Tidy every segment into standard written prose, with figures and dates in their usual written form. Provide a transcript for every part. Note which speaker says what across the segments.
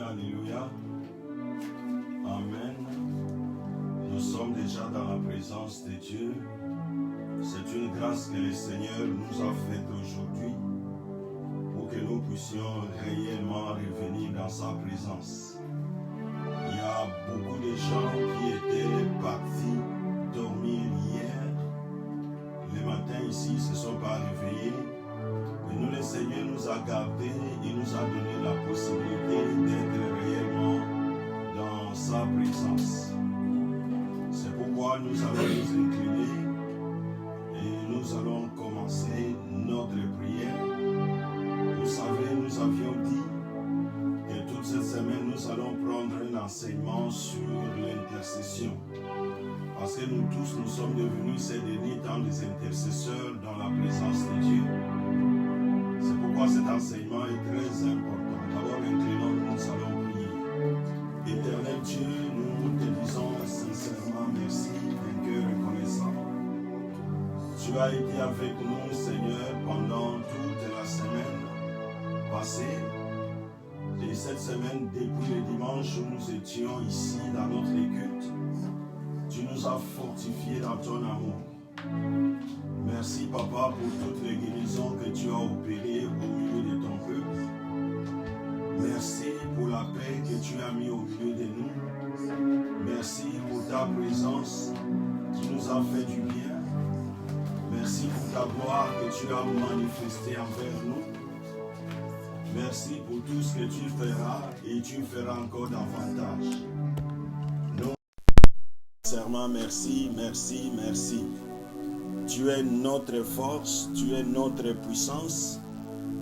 Speaker 1: Alléluia. Amen. Nous sommes déjà dans la présence de Dieu. C'est une grâce que le Seigneur nous a faite aujourd'hui pour que nous puissions réellement revenir dans sa présence. Il y a beaucoup de gens qui étaient partis dormir hier. Le matin ici, se sont pas réveillés. Mais nous, le Seigneur nous a gardés et nous a donné la possibilité d'être réellement dans sa présence. C'est pourquoi nous allons nous incliner et nous allons commencer notre prière. Vous savez, nous avions dit que toute cette semaine, nous allons prendre un enseignement sur l'intercession. Parce que nous tous, nous sommes devenus ces derniers temps des intercesseurs dans la présence de Dieu. C'est pourquoi cet enseignement est très important. D'abord, inclinons-nous, nous allons prier. Éternel Dieu, nous te disons sincèrement merci, d'un cœur reconnaissant. Tu as été avec nous, Seigneur, pendant toute la semaine passée. Et cette semaine, depuis le dimanche où nous étions ici dans notre culte, tu nous as fortifiés dans ton amour. Merci, Papa, pour toutes les guérisons que tu as opérées au milieu de ton peuple. Merci pour la paix que tu as mis au milieu de nous. Merci pour ta présence qui nous a fait du bien. Merci pour ta gloire que tu as manifestée envers nous. Merci pour tout ce que tu feras et tu feras encore davantage. Nous, sincèrement, merci, merci, merci. Tu es notre force, tu es notre puissance,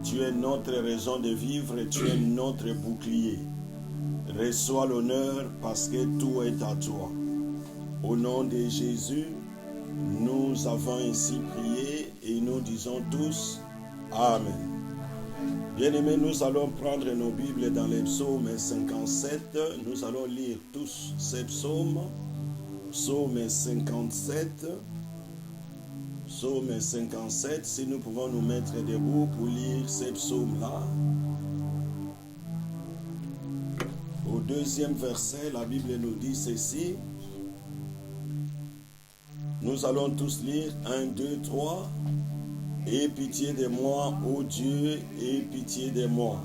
Speaker 1: tu es notre raison de vivre et tu es notre bouclier. Reçois l'honneur parce que tout est à toi. Au nom de Jésus, nous avons ainsi prié et nous disons tous Amen. Bien-aimés, nous allons prendre nos Bibles dans les psaumes 57. Nous allons lire tous ces psaumes. Psaume 57. Psaume 57, si nous pouvons nous mettre debout pour lire ces psaumes-là. Au deuxième verset, la Bible nous dit ceci. Nous allons tous lire 1, 2, 3. Aie pitié de moi, ô Dieu, aie pitié de moi.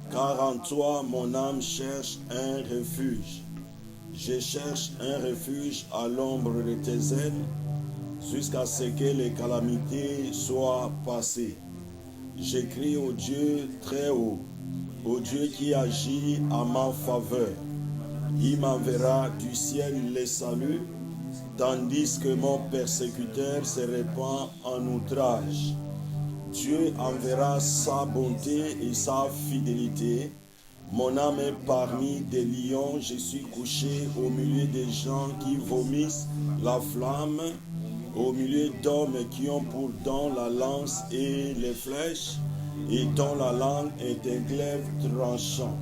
Speaker 1: Car en toi, mon âme cherche un refuge. Je cherche un refuge à l'ombre de tes ailes, jusqu'à ce que les calamités soient passées. J'écris au Dieu très haut, au Dieu qui agit à ma faveur. Il m'enverra du ciel les saluts, tandis que mon persécuteur se répand en outrage. Dieu enverra sa bonté et sa fidélité. Mon âme est parmi des lions, je suis couché au milieu des gens qui vomissent la flamme, au milieu d'hommes qui ont pour don la lance et les flèches, et dont la langue est un glaive tranchant.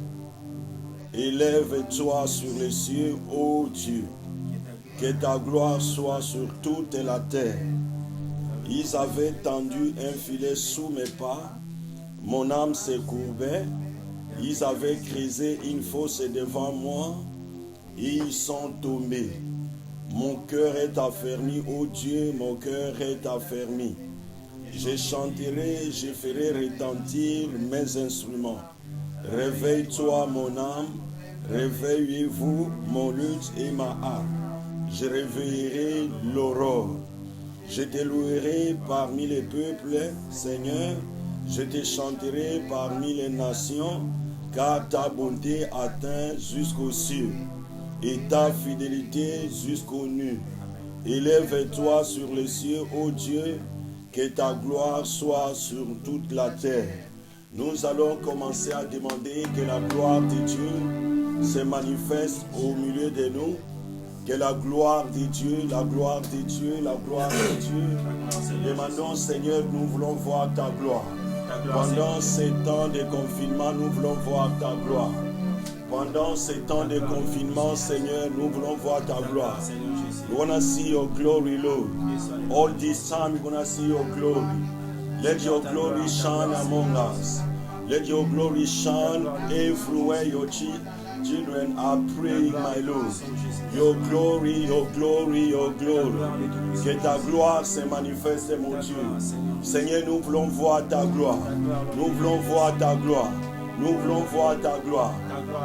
Speaker 1: Élève-toi sur les cieux, ô Dieu, que ta gloire soit sur toute la terre. Ils avaient tendu un filet sous mes pas, mon âme se courbait. Ils avaient creusé une fosse devant moi, et ils sont tombés. Mon cœur est affermi, ô Dieu, mon cœur est affermi. Je chanterai, je ferai retentir mes instruments. Réveille-toi, mon âme, réveillez-vous, mon luth et ma harpe. Je réveillerai l'aurore. Je te louerai parmi les peuples, Seigneur. Je te chanterai parmi les nations, car ta bonté atteint jusqu'aux cieux et ta fidélité jusqu'aux nues. Élève-toi sur les cieux, ô Dieu, que ta gloire soit sur toute la terre. Nous allons commencer à demander que la gloire de Dieu se manifeste au milieu de nous. Que la gloire de Dieu, la gloire de Dieu, la gloire de Dieu. Demandons, Seigneur, nous voulons voir ta gloire. Pendant ces temps de confinement, nous voulons voir ta gloire. Pendant ces temps de confinement, Seigneur, nous voulons voir ta gloire. We want to see your glory, Lord. All this time, we want to see your glory. Let your glory shine among us. Let your glory shine everywhere your children are praying, my Lord. Your glory, your glory, your glory. Que ta gloire se manifeste, mon Dieu. Seigneur, nous voulons voir ta gloire. Nous voulons voir ta gloire. Nous voulons voir ta gloire.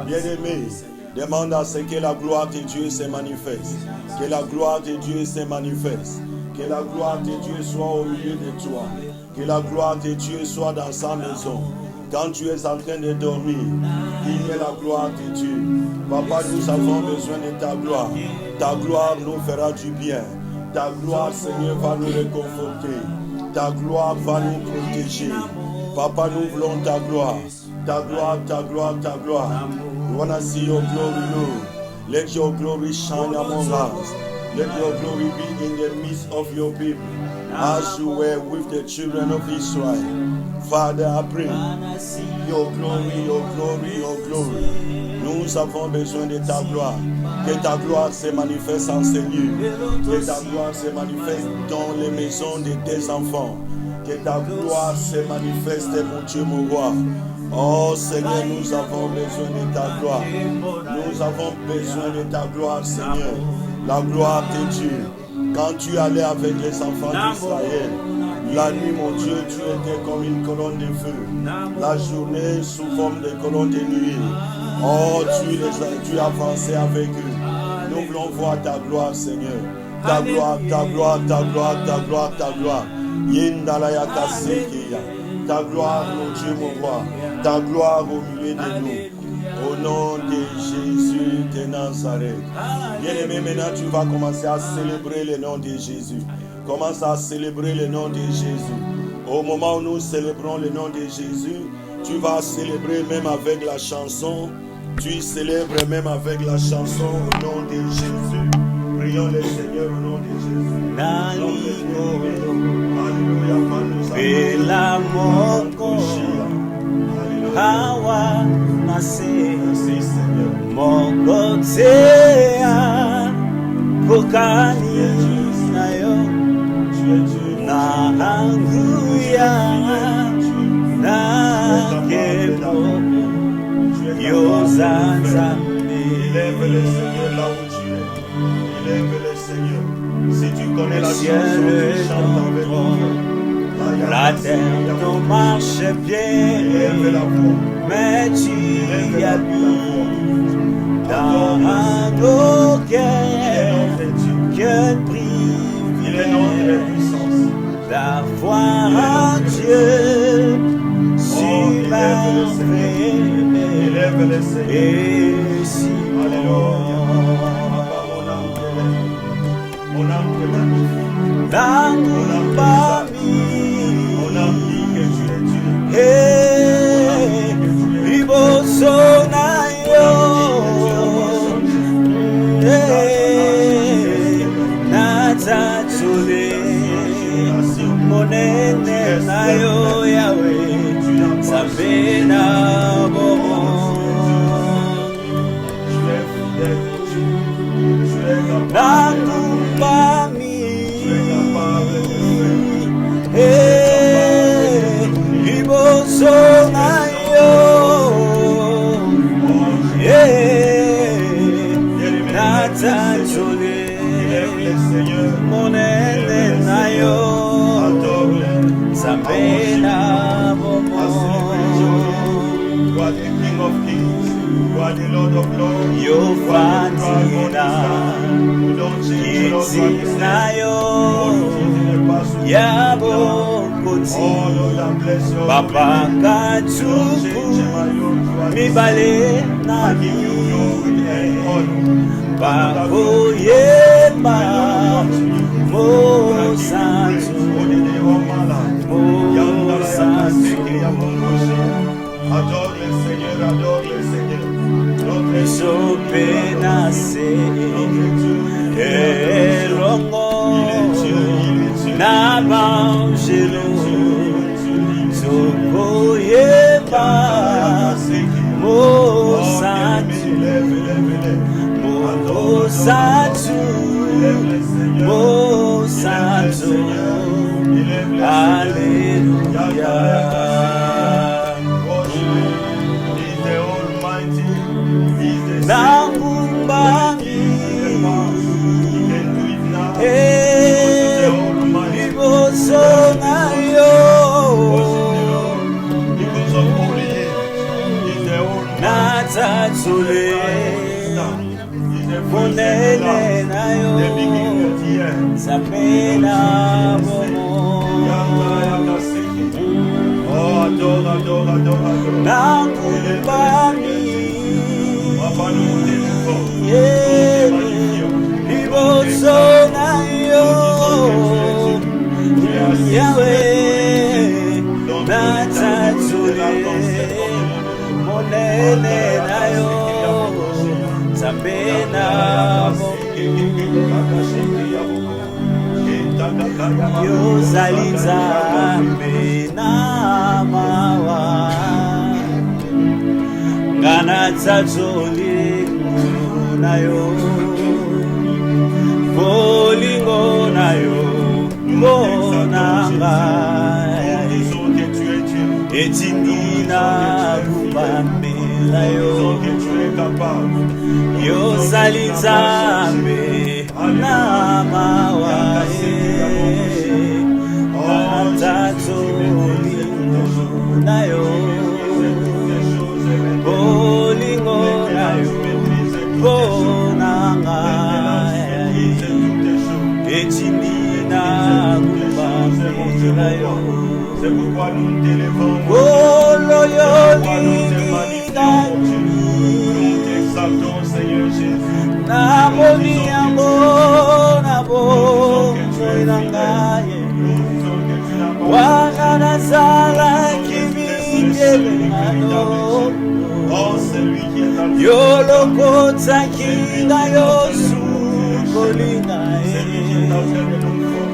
Speaker 1: Bien-aimé, demande à ce que la gloire de Dieu se manifeste. Que la gloire de Dieu se manifeste. Que la gloire de Dieu soit au milieu de toi. Que la gloire de Dieu soit dans sa maison. Quand tu es en train de dormir, il y a la gloire de Dieu. Papa, nous avons besoin de ta gloire. Ta gloire nous fera du bien. Ta gloire, Seigneur, va nous réconforter. Ta gloire va nous protéger. Papa, nous voulons ta gloire. Ta gloire, ta gloire, ta gloire. We want to see your glory, Lord. Let your glory shine among us. Let your glory be in the midst of your people, as you were with the children of Israel. Father, I pray, your glory, your glory, your glory. Nous avons besoin de ta gloire. Que ta gloire se manifeste en ces lieux. Que ta gloire se manifeste dans les maisons de tes enfants. Que ta gloire se manifeste, mon Dieu, mon roi. Oh Seigneur, nous avons besoin de ta gloire. Nous avons besoin de ta gloire, Seigneur. La gloire de Dieu. Quand tu allais avec les enfants d'Israël, la nuit, mon Dieu, tu étais comme une colonne de feu. La journée, sous forme de colonne de nuit. Oh, tu avançais avec eux. Nous voulons voir ta gloire, Seigneur. Ta gloire, ta gloire, ta gloire, ta gloire, ta gloire. Ta gloire, mon Dieu, mon roi. Ta gloire au milieu de nous. Au nom de Jésus de Nazareth. Bien-aimé, maintenant tu vas commencer à célébrer le nom de Jésus. Commence à célébrer le nom de Jésus. Au moment où nous célébrons le nom de Jésus, tu vas célébrer même avec la chanson. Tu célèbres même avec la chanson au nom de Jésus. Prions le Seigneur au nom de Jésus.
Speaker 2: Hawa nase mokotea kokani nayo na hanguya na kebo yozanza.
Speaker 1: Élève le Seigneur là où tu es. Élève le Seigneur. Si tu connais la chanson, tu chantes avec nous.
Speaker 2: La terre ne marche bien, mais tu habites dans nos cœurs. Quel privilège d'avoir un Dieu si merveilleux et si bon. Dans nos familles, monene nayo yawe sabena bomo nakupami iboso nayo natajole monene nayo sabena bomo.
Speaker 1: You are the King of Kings. You are the Lord of Lords.
Speaker 2: Yo fatina kitinayo yabo kuti Papa katuku mibale nami Bako yema mo santu mo santu.
Speaker 1: Adore le Seigneur, adore le Seigneur. Notre
Speaker 2: So penase elongo na bangelo so yema mo santu mo santu mo santu. Hallelujah. Nangumbami liboso na yo natatule monene na yo sapena bomo Nangumbami liboso na yo Yahweh natatule monene na yo sapena yo zali nzambe na mawa ngana tatuli na yo bolingo na yo monanga etindina kubambela yo yo zali nzambe na mawa tatuli na yo bolingo na yo bonanga etindina kubambela yo
Speaker 1: c'est pourquoi nous t'élevons nous t'exaltons Seigneur Jésus
Speaker 2: namoni yango nabongoinangaye wana nazalaki bingelengano yolokotaki ngayo sukolingaye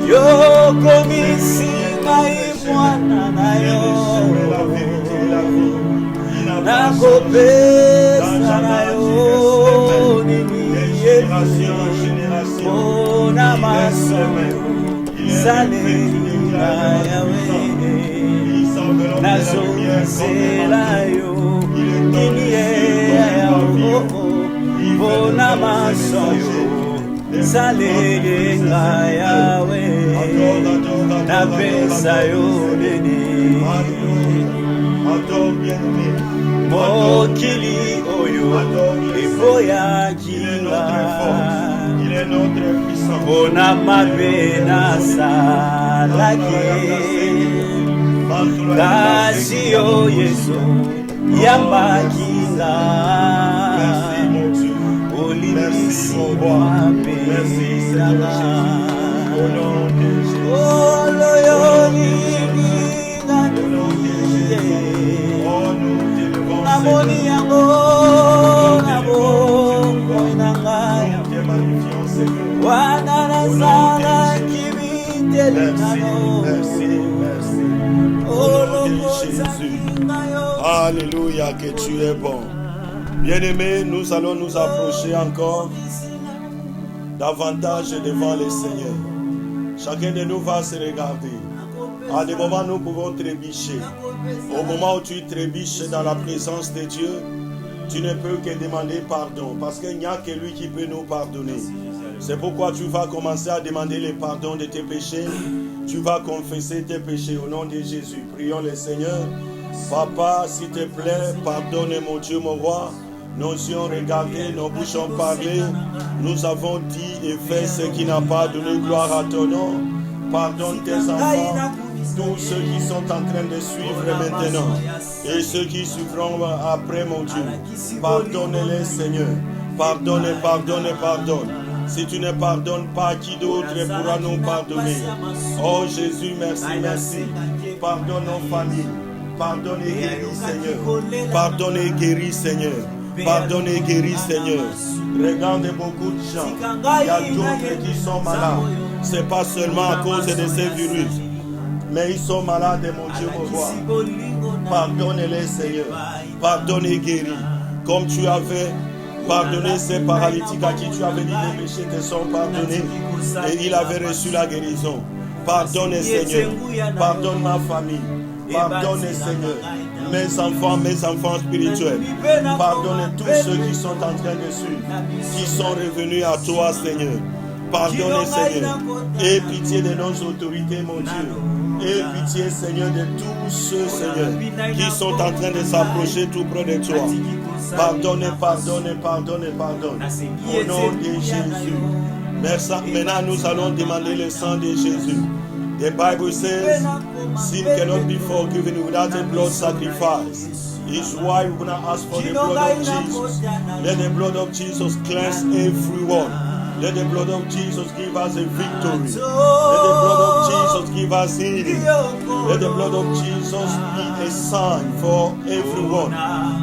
Speaker 2: yokomisi ngai mwana na yo nakopesa na yo nini mpona maso salela yawe nazongisela yo nini yawo mpona maso yo salela yawe napesa yo nini mokili oyo efoyakinga mpona mabe nasalaki kasi yo yesu yambakinga olimisi mabe nanga oloyo lilinga namoni yango nabongoinangaya wana nazalaki bitelengano
Speaker 1: Alléluia, que tu es bon. Bien-aimés, nous allons nous approcher encore davantage devant le Seigneur. Chacun de nous va se regarder. À des moments, nous pouvons trébucher. Au moment où tu trébuches dans la présence de Dieu, tu ne peux que demander pardon, parce qu'il n'y a que lui qui peut nous pardonner. C'est pourquoi tu vas commencer à demander le pardon de tes péchés. Tu vas confesser tes péchés au nom de Jésus. Prions le Seigneur. Papa, s'il te plaît, pardonne mon Dieu, mon roi. Nos yeux ont regardé, nos bouches ont parlé. Nous avons dit et fait ce qui n'a pas donné gloire à ton nom. Pardonne tes enfants, tous ceux qui sont en train de suivre maintenant et ceux qui suivront après, mon Dieu. Pardonne-les, Seigneur. Pardonne, pardonne, pardonne. Si tu ne pardonnes pas, qui d'autre pourra nous pardonner? Oh Jésus, merci, merci. Pardonne nos familles. Pardonne et guéris, Seigneur. Pardonne et guéris, Seigneur. Pardonne et guéris, Seigneur. Regarde beaucoup de gens. Il y a d'autres qui sont malades. Ce n'est pas seulement à cause de ces virus, mais ils sont malades, mon Dieu, mon roi. Pardonne-les, Seigneur. Pardonne et guéris. Comme tu avais pardonné ces paralytiques à qui tu avais dit les péchés te sont pardonnés et il avait reçu la guérison. Pardonne, Seigneur. Pardonne ma famille. Pardonne, Seigneur. mes enfants spirituels. Pardonne tous ceux qui sont en train de suivre, qui sont revenus à toi, Seigneur. Pardonne, Seigneur. Aie pitié de nos autorités, mon Dieu. Aie pitié, Seigneur, de tous ceux, Seigneur, qui sont en train de s'approcher tout près de toi. Pardonne. Au nom de Jésus. Merci. Maintenant, nous allons demander le sang de Jésus. The Bible says, sin cannot be forgiven without a blood sacrifice. It's why we're going to ask for the blood of Jesus. Let the blood of Jesus cleanse everyone. Let the blood of Jesus give us a victory. Let the blood of Jesus give us healing. Let the blood of Jesus be a sign for everyone.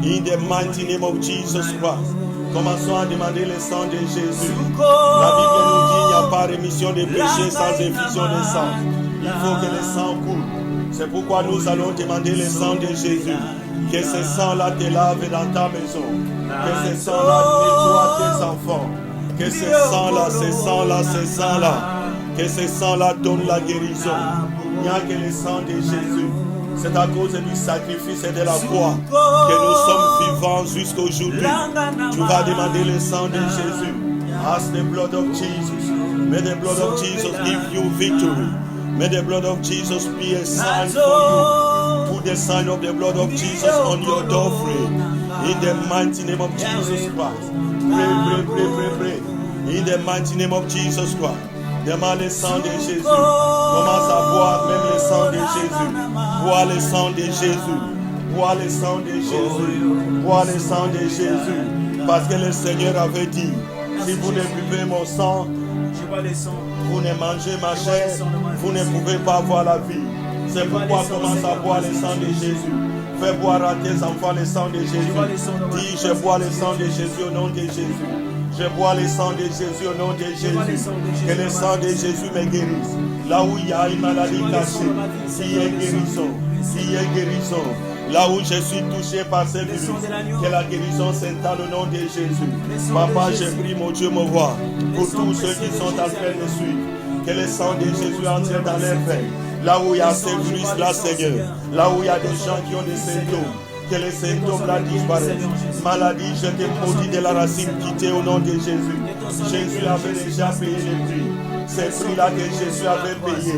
Speaker 1: In the mighty name of Jesus Christ. Commençons à demander le sang de Jésus. La Bible nous dit qu'il n'y a pas rémission des péchés sans effusion de sang. Il faut que le sang coule. C'est pourquoi nous allons demander le sang de Jésus. Que ce sang-là te lave dans ta maison. Que ce sang-là nettoie tes enfants. Que ce sang-là, que ce sang-là donne la guérison. Il n'y a que le sang de Jésus. C'est à cause du sacrifice et de la croix que nous sommes vivants jusqu'aujourd'hui. Tu vas demander le sang de Jésus. Ask the blood of Jesus. May the blood of Jesus give you victory. May the blood of Jesus be a sign for you. Put the sign of the blood of Jesus on your doorframe. In the mighty name of Jesus Christ. Pray. In the mighty name of Jesus Christ. Demande le sang de Jésus. Commence à boire même le sang de Jésus. Bois le sang de Jésus. Bois le sang de Jésus. Bois le sang de Jésus. Parce que le Seigneur avait dit, si vous ne buvez mon sang, vous ne mangez ma chair, vous ne pouvez pas avoir la vie. C'est pourquoi commence à boire le sang de Jésus. Fais boire à tes enfants le sang de Jésus. Dis, je bois le sang de Jésus au nom de Jésus. Je bois le sang de Jésus au nom de Jésus. Que le sang de Jésus me guérisse. Là où il y a une maladie cachée, qui est guérison. Là où je suis touché par ce virus, que la guérison s'installe au nom de Jésus. Papa, je prie, mon Dieu, me voit. Pour tous ceux qui sont en train de suivre, que le sang de Jésus entre dans leurs veines. Là où il y a ce virus-là, Seigneur. Là où il y a des gens qui ont des symptômes. Que les symptômes-là disparaissent. Maladie, je te maudis de la racine quittée au nom de Jésus. Jésus avait déjà payé le prix. C'est ce prix-là que Jésus avait payé.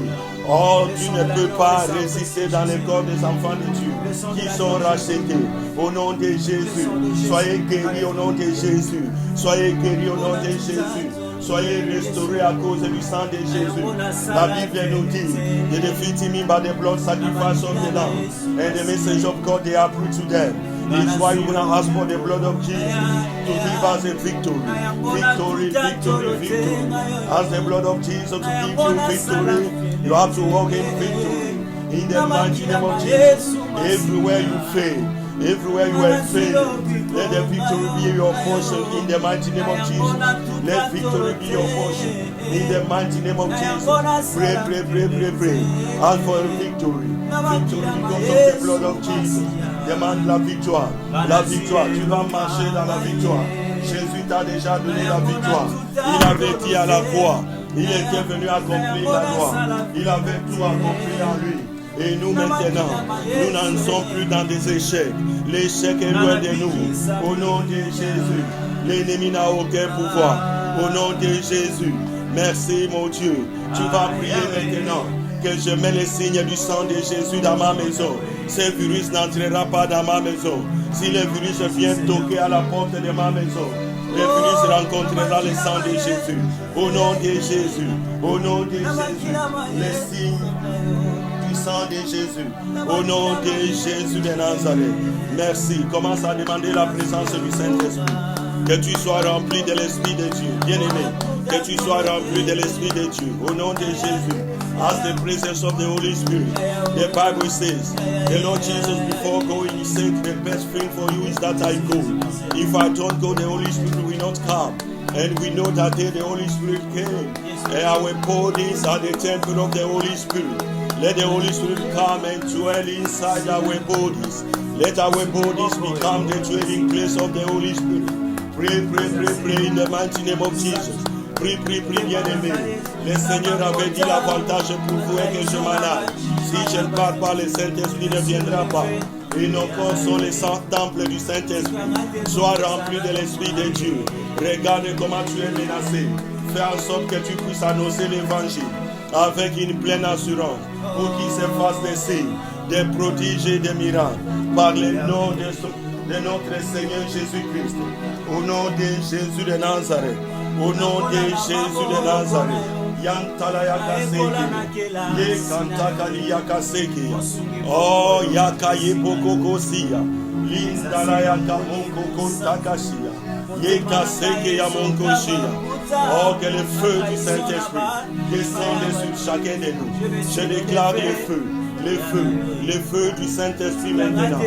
Speaker 1: Oh, tu ne peux pas résister dans le corps des enfants de Dieu qui sont rachetés. Au nom de Jésus, soyez guéris au nom de Jésus. Soyez guéris au nom de Jésus. Soyez restaurés à cause du sang de Jésus. La Bible nous dit, the defeating by the blood sacrifice of the Lamb, and the message of God they are put to them. It's why you want to ask for the blood of Jesus to give us a victory. Victory. Ask the blood of Jesus to give you victory. You have to walk in victory. In the mighty name of Jesus. Everywhere you fail, everywhere you have failed, let the victory be your portion in the mighty name of Jesus. Let victory be your portion in the mighty name of Jesus. Pray. Ask for victory. Victory because of the blood of Jesus. Demande la victoire. Tu vas marcher dans la victoire. Jésus t'a déjà donné la victoire. Il avait dit à la croix, il était venu accomplir la loi. Il avait tout accompli en lui. Et nous maintenant, nous n'en sommes plus dans des échecs. L'échec est loin de nous. Au nom de Jésus, l'ennemi n'a aucun pouvoir. Au nom de Jésus, merci mon Dieu. Tu vas prier maintenant que je mets le signe du sang de Jésus dans ma maison. Ce virus n'entrera pas dans ma maison. Si le virus vient toquer à la porte de ma maison, le virus rencontrera le sang de Jésus. Au nom de Jésus, le signe du sang de Jésus. Au nom de Jésus de Nazareth. Merci. Commence à demander la présence du Saint-Esprit. Que tu sois rempli de l'Esprit de Dieu. Bien-aimé, que tu sois rempli de l'Esprit de Dieu. Au nom de Jésus. As the presence of the Holy Spirit. The Bible says, the Lord Jesus before going, he said, the best thing for you is that I go. If I don't go, the Holy Spirit will not come. And we know that the Holy Spirit came. And our bodies are the temple of the Holy Spirit. Let the Holy Spirit come and dwell inside our bodies. Let our bodies become the dwelling place of the Holy Spirit. Pray in the mighty name of Jesus. Prie, bien-aimé. Le Seigneur avait dit l'avantage pour vous est que je m'en aille. Si je ne pars pas, le Saint-Esprit ne viendra pas. Et nos corps sont les temples du Saint-Esprit. Sois rempli de l'Esprit de Dieu. Regarde comment tu es menacé. Fais en sorte que tu puisses annoncer l'évangile avec une pleine assurance pour qu'il se fasse des signes, des prodiges et des miracles par le nom de notre Seigneur Jésus-Christ. Au nom de Jésus de Nazareth. Au nom de Jésus de Nazareth. Yantala yakaseke, ye kantakali yakaseke, oh yakaye bokokosia, lindala yakamonko kontakashia, ye kaseke yamonkoshia. Oh, que le feu du Saint-Esprit descende sur chacun de nous. Je déclare le feu du Saint-Esprit maintenant.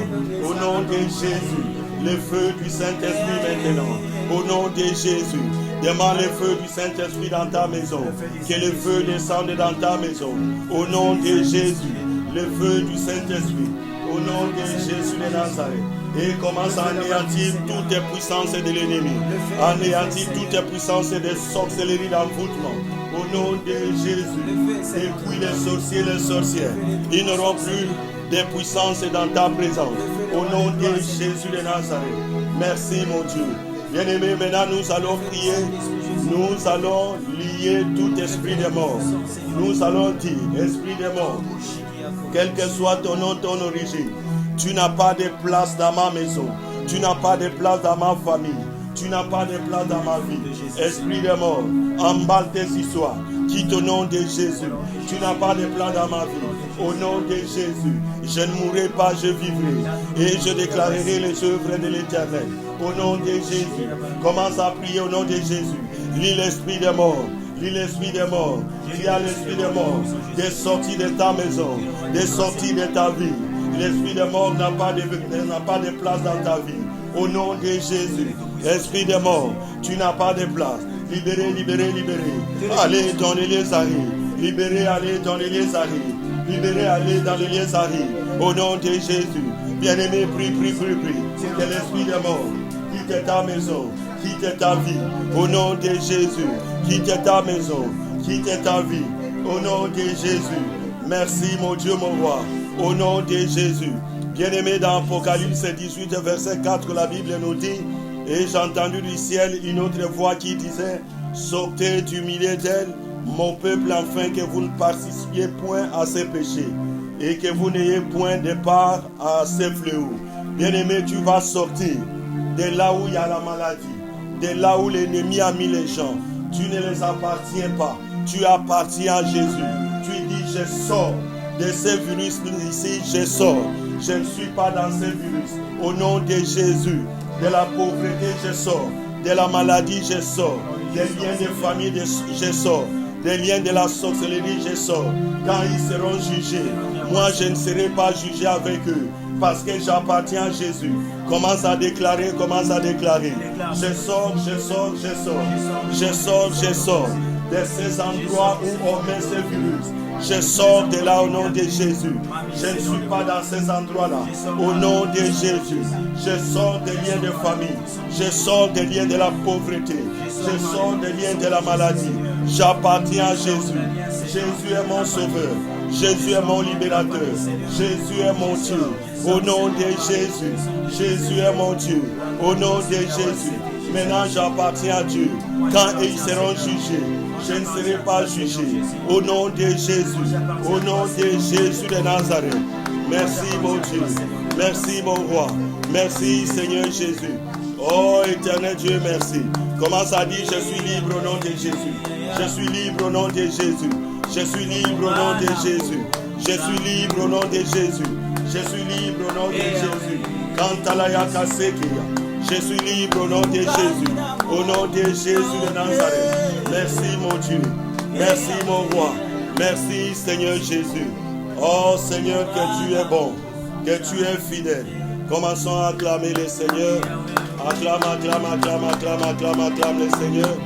Speaker 1: Au nom de Jésus, le feu du Saint-Esprit maintenant. Au nom de Jésus. Demande le feu du Saint-Esprit dans ta maison. Que le feu descende dans ta maison. Au nom de Jésus. Le feu du Saint-Esprit. Au nom de Jésus de Nazareth. Et commence à anéantir toutes les puissances de l'ennemi. Anéantir toutes les puissances de sorcellerie d'envoûtement. Au nom de Jésus. Et puis les sorciers et les sorcières. Ils n'auront plus de puissance dans ta présence. Au nom de Jésus de Nazareth. Merci mon Dieu. Bien-aimés, maintenant nous allons prier. Nous allons lier tout esprit de mort. Nous allons dire, esprit de mort, quel que soit ton nom, ton origine, tu n'as pas de place dans ma maison. Tu n'as pas de place dans ma famille. Tu n'as pas de place dans ma vie. Esprit de mort, emballe tes histoires. Quitte au nom de Jésus. Tu n'as pas de place dans ma vie. Au nom de Jésus, je ne mourrai pas, je vivrai. Et je déclarerai les œuvres de l'Éternel. Au nom de Jésus, commence à prier au nom de Jésus. Lis l'esprit de mort. Lis l'esprit de mort. Qui a l'esprit de mort. Des sorties de ta maison. Des sorties de ta vie. L'esprit de mort n'a pas de place dans ta vie. Au nom de Jésus. Esprit de mort, tu n'as pas de place. Libérez, libérez, libérez. Allez dans les lieux arides. Libérez, allez dans les lieux arides. Libérez, allez dans les lieux arides. Au nom de Jésus. Bien-aimé, prie, prie, prie, prie. C'est l'esprit de mort. Quitte ta maison. Quitte ta vie. Au nom de Jésus. Quitte ta maison. Quitte ta vie. Au nom de Jésus. Merci, mon Dieu, mon roi. Au nom de Jésus. Bien-aimé, dans Apocalypse 18, verset 4, la Bible nous dit, et j'ai entendu du ciel une autre voix qui disait, sortez du milieu d'elle, mon peuple, afin que vous ne participiez point à ses péchés, et que vous n'ayez point de part à ses fléaux. Bien-aimé, tu vas sortir de là où il y a la maladie, de là où l'ennemi a mis les gens. Tu ne les appartiens pas, tu appartiens à Jésus. Tu dis, je sors de ces virus ici, je sors. Je ne suis pas dans ces virus. Au nom de Jésus, de la pauvreté, je sors. De la maladie, je sors. Des liens de famille, je sors. Des liens de la sorcellerie, je sors. Quand ils seront jugés, moi je ne serai pas jugé avec eux. Parce que j'appartiens à Jésus. Commence à déclarer, commence à déclarer. Je sors, je sors, je sors. Je sors, je sors. De ces endroits où on met ces virus. Je sors de là au nom de Jésus. Je ne suis pas dans ces endroits-là. Au nom de Jésus. Je sors des liens de famille. Je sors des liens de la pauvreté. Je sors des liens de la maladie. J'appartiens à Jésus. Jésus est mon sauveur. Jésus est mon libérateur. Jésus est mon Dieu. Au nom de Jésus. Jésus est mon Dieu. Au nom de Jésus. Maintenant j'appartiens à Dieu. Quand ils seront jugés, je ne serai pas jugé. Au nom de Jésus. Au nom de Jésus de Nazareth. Merci mon Dieu. Merci mon roi. Merci Seigneur Jésus. Oh éternel Dieu, merci. Commence à dire, je suis libre au nom de Jésus. Je suis libre au nom de Jésus. Je suis libre au nom de Jésus. Je suis libre au nom de Jésus. Je suis libre au nom de Jésus. Kantalaya kasekia. Je suis libre au nom de Jésus. Au nom de Jésus de Nazareth. Merci mon Dieu. Merci mon roi. Merci Seigneur Jésus. Oh Seigneur, que tu es bon. Que tu es fidèle. Commençons à acclamer le Seigneur. Acclame, acclame, acclame, acclame, acclame, acclame le Seigneur.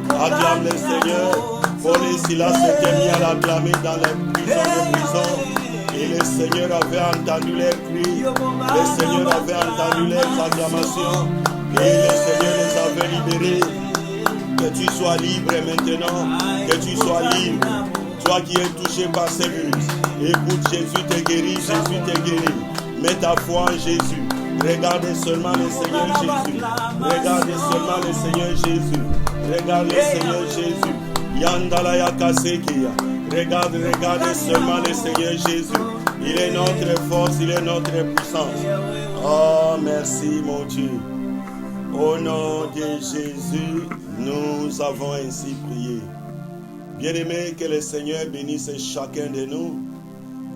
Speaker 1: Acclame le Seigneur. Paul et Silas s'étaient mis à l'acclamer dans les prisons. Et le Seigneur avait entendu leurs cris. Le Seigneur avait entendu leurs acclamations. Et le Seigneur les avait libérés. Que tu sois libre maintenant. Que tu sois libre. Toi qui es touché par ces virus. Écoute, Jésus te guérit. Jésus te guérit. Mets ta foi en Jésus. Regardez seulement le Seigneur Jésus. Regardez seulement le Seigneur Jésus. Regarde le Seigneur Jésus. Yandalaya Kasekia. Regardez seulement le Seigneur Jésus. Il est notre force, il est notre puissance. Oh, merci mon Dieu. Au nom de Jésus, nous avons ainsi prié. Bien-aimés, que le Seigneur bénisse chacun de nous.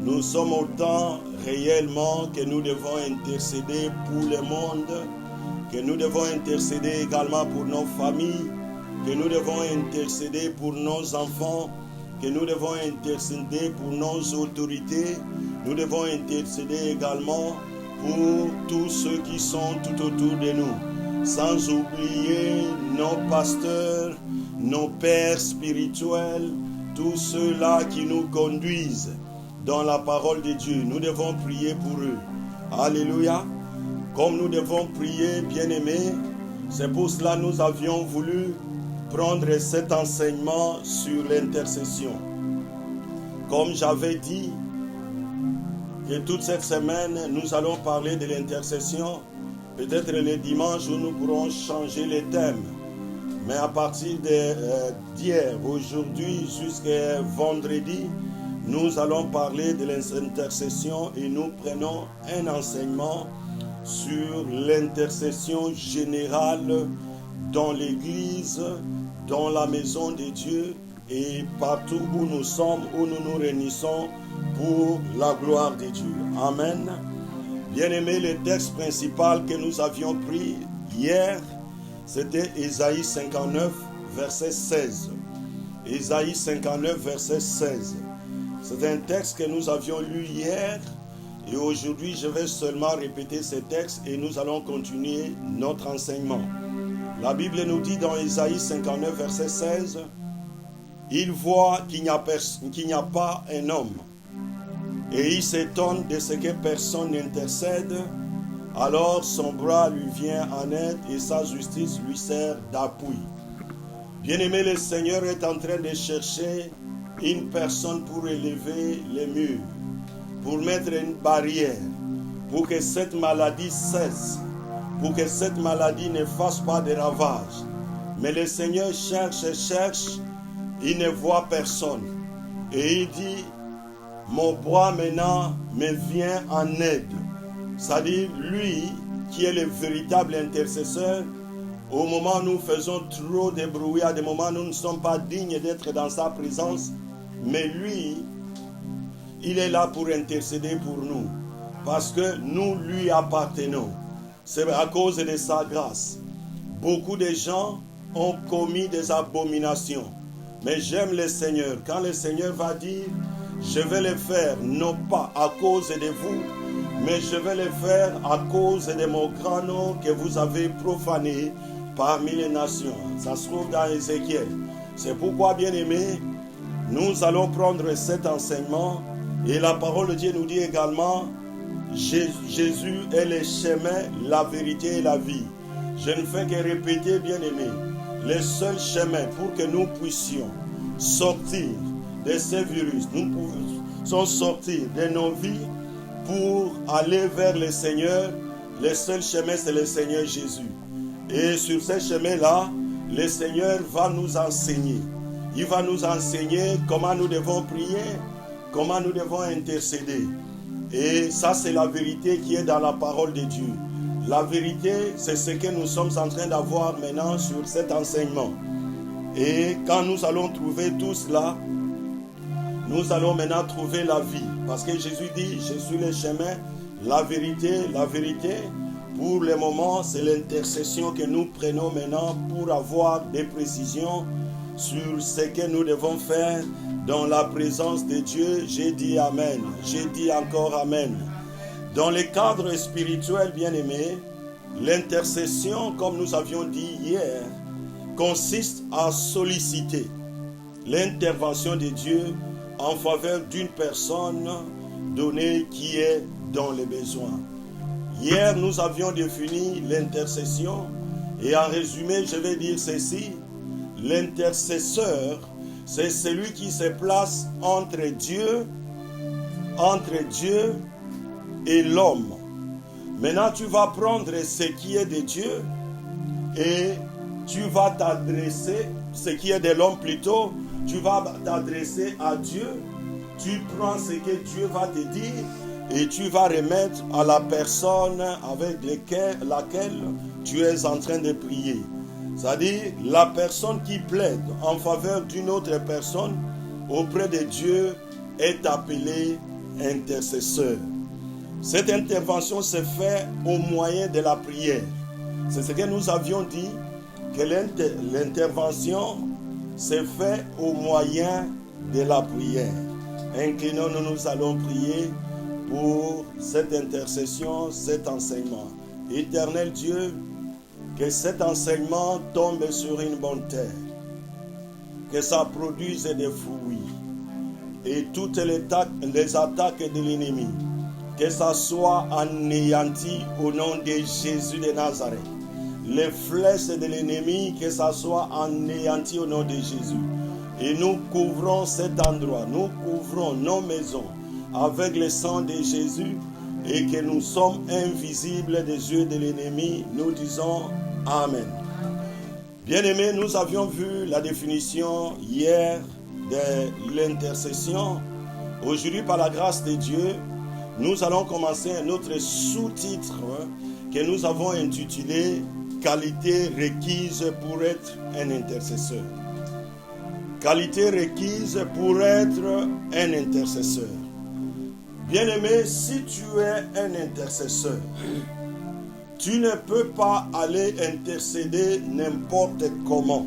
Speaker 1: Nous sommes au temps réellement que nous devons intercéder pour le monde, que nous devons intercéder également pour nos familles, que nous devons intercéder pour nos enfants, que nous devons intercéder pour nos autorités, nous devons intercéder également pour tous ceux qui sont tout autour de nous, sans oublier nos pasteurs, nos pères spirituels, tous ceux-là qui nous conduisent dans la parole de Dieu. Nous devons prier pour eux. Alléluia. Comme nous devons prier, bien-aimés, c'est pour cela que nous avions voulu prendre cet enseignement sur l'intercession. Comme j'avais dit, que toute cette semaine, nous allons parler de l'intercession. Peut-être le dimanche où nous pourrons changer les thèmes. Mais à partir d'hier, aujourd'hui jusqu'à vendredi, nous allons parler de l'intercession et nous prenons un enseignement sur l'intercession générale dans l'église, dans la maison de Dieu et partout où nous sommes, où nous nous réunissons pour la gloire de Dieu. Amen. Bien-aimés, le texte principal que nous avions pris hier, c'était Ésaïe 59, verset 16. Ésaïe 59, verset 16. C'est un texte que nous avions lu hier et aujourd'hui je vais seulement répéter ce texte et nous allons continuer notre enseignement. La Bible nous dit dans Ésaïe 59, verset 16, « Il voit qu'il n'y a pas un homme et il s'étonne de ce que personne n'intercède, alors son bras lui vient en aide et sa justice lui sert d'appui. » Bien-aimé, le Seigneur est en train de chercher une personne pour élever les murs, pour mettre une barrière, pour que cette maladie cesse, pour que cette maladie ne fasse pas de ravages. Mais le Seigneur cherche et cherche, il ne voit personne. Et il dit, mon bras maintenant me vient en aide. C'est-à-dire, lui qui est le véritable intercesseur, au moment où nous faisons trop de bruit, à des moments où nous ne sommes pas dignes d'être dans sa présence, mais lui, il est là pour intercéder pour nous, parce que nous lui appartenons. C'est à cause de sa grâce. Beaucoup de gens ont commis des abominations, mais j'aime le Seigneur. Quand le Seigneur va dire, je vais le faire, non pas à cause de vous, mais je vais le faire à cause de mon grand nom que vous avez profané parmi les nations. Ça se trouve dans Ézéchiel. C'est pourquoi, bien-aimés, nous allons prendre cet enseignement et la parole de Dieu nous dit également, Jésus est le chemin, la vérité et la vie. Je ne fais que répéter, bien-aimés, le seul chemin pour que nous puissions sortir de ces virus, nous pouvons sortir de nos vies pour aller vers le Seigneur. Le seul chemin, c'est le Seigneur Jésus. Et sur ce chemin-là, le Seigneur va nous enseigner. Il va nous enseigner comment nous devons prier, comment nous devons intercéder. Et ça, c'est la vérité qui est dans la parole de Dieu. La vérité, c'est ce que nous sommes en train d'avoir maintenant sur cet enseignement. Et quand nous allons trouver tout cela, nous allons maintenant trouver la vie. Parce que Jésus dit, je suis le chemin, la vérité. La vérité, pour le moment, c'est l'intercession que nous prenons maintenant pour avoir des précisions sur ce que nous devons faire dans la présence de Dieu. J'ai dit Amen. J'ai dit encore Amen. Dans le cadre spirituel, bien-aimé, l'intercession, comme nous avions dit hier, consiste à solliciter l'intervention de Dieu en faveur d'une personne donnée qui est dans les besoins. Hier, nous avions défini l'intercession et en résumé, je vais dire ceci. L'intercesseur, c'est celui qui se place entre Dieu et l'homme. Maintenant, tu vas prendre ce qui est de Dieu et tu vas t'adresser, ce qui est de l'homme plutôt, tu vas t'adresser à Dieu. Tu prends ce que Dieu va te dire et tu vas remettre à la personne avec laquelle tu es en train de prier. C'est-à-dire la personne qui plaide en faveur d'une autre personne auprès de Dieu est appelée intercesseur. Cette intervention se fait au moyen de la prière. C'est ce que nous avions dit, que l'intervention se fait au moyen de la prière. Inclinons-nous, nous allons prier pour cette intercession, cet enseignement. Éternel Dieu, que cet enseignement tombe sur une bonne terre, que ça produise des fruits et toutes les attaques de l'ennemi, que ça soit anéanti au nom de Jésus de Nazareth. Les flèches de l'ennemi, que ça soit anéanti au nom de Jésus. Et nous couvrons cet endroit, nous couvrons nos maisons avec le sang de Jésus et que nous sommes invisibles des yeux de l'ennemi. Nous disons Amen. Bien-aimés, nous avions vu la définition hier de l'intercession. Aujourd'hui, par la grâce de Dieu, nous allons commencer un autre sous-titre que nous avons intitulé « Qualité requise pour être un intercesseur ». Qualité requise pour être un intercesseur. Bien-aimé, si tu es un intercesseur, tu ne peux pas aller intercéder n'importe comment.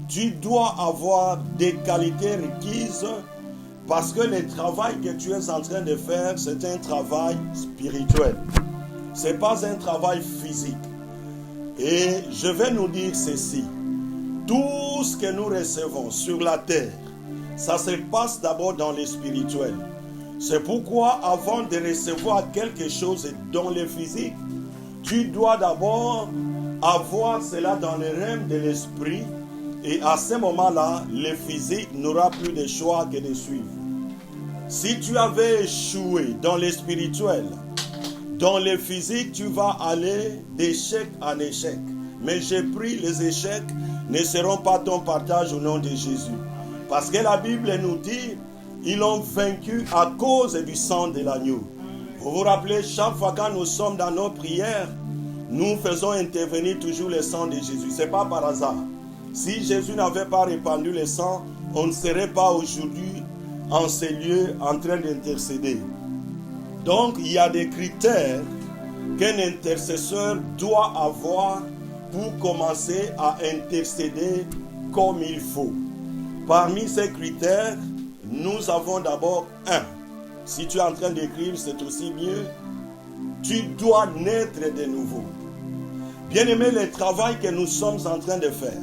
Speaker 1: Tu dois avoir des qualités requises parce que le travail que tu es en train de faire, c'est un travail spirituel. Ce n'est pas un travail physique. Et je vais nous dire ceci. Tout ce que nous recevons sur la terre, ça se passe d'abord dans le spirituel. C'est pourquoi avant de recevoir quelque chose dans le physique, tu dois d'abord avoir cela dans le règne de l'esprit et à ce moment-là, le physique n'aura plus de choix que de suivre. Si tu avais échoué dans le spirituel, dans le physique, tu vas aller d'échec en échec. Mais j'ai pris les échecs ne seront pas ton partage au nom de Jésus. Parce que la Bible nous dit, ils l'ont vaincu à cause du sang de l'agneau. Vous vous rappelez, chaque fois que nous sommes dans nos prières, nous faisons intervenir toujours le sang de Jésus. Ce n'est pas par hasard. Si Jésus n'avait pas répandu le sang, on ne serait pas aujourd'hui en ces lieux en train d'intercéder. Donc, il y a des critères qu'un intercesseur doit avoir pour commencer à intercéder comme il faut. Parmi ces critères, nous avons d'abord un. Si tu es en train d'écrire, c'est aussi mieux. Tu dois naître de nouveau. Bien-aimé, le travail que nous sommes en train de faire,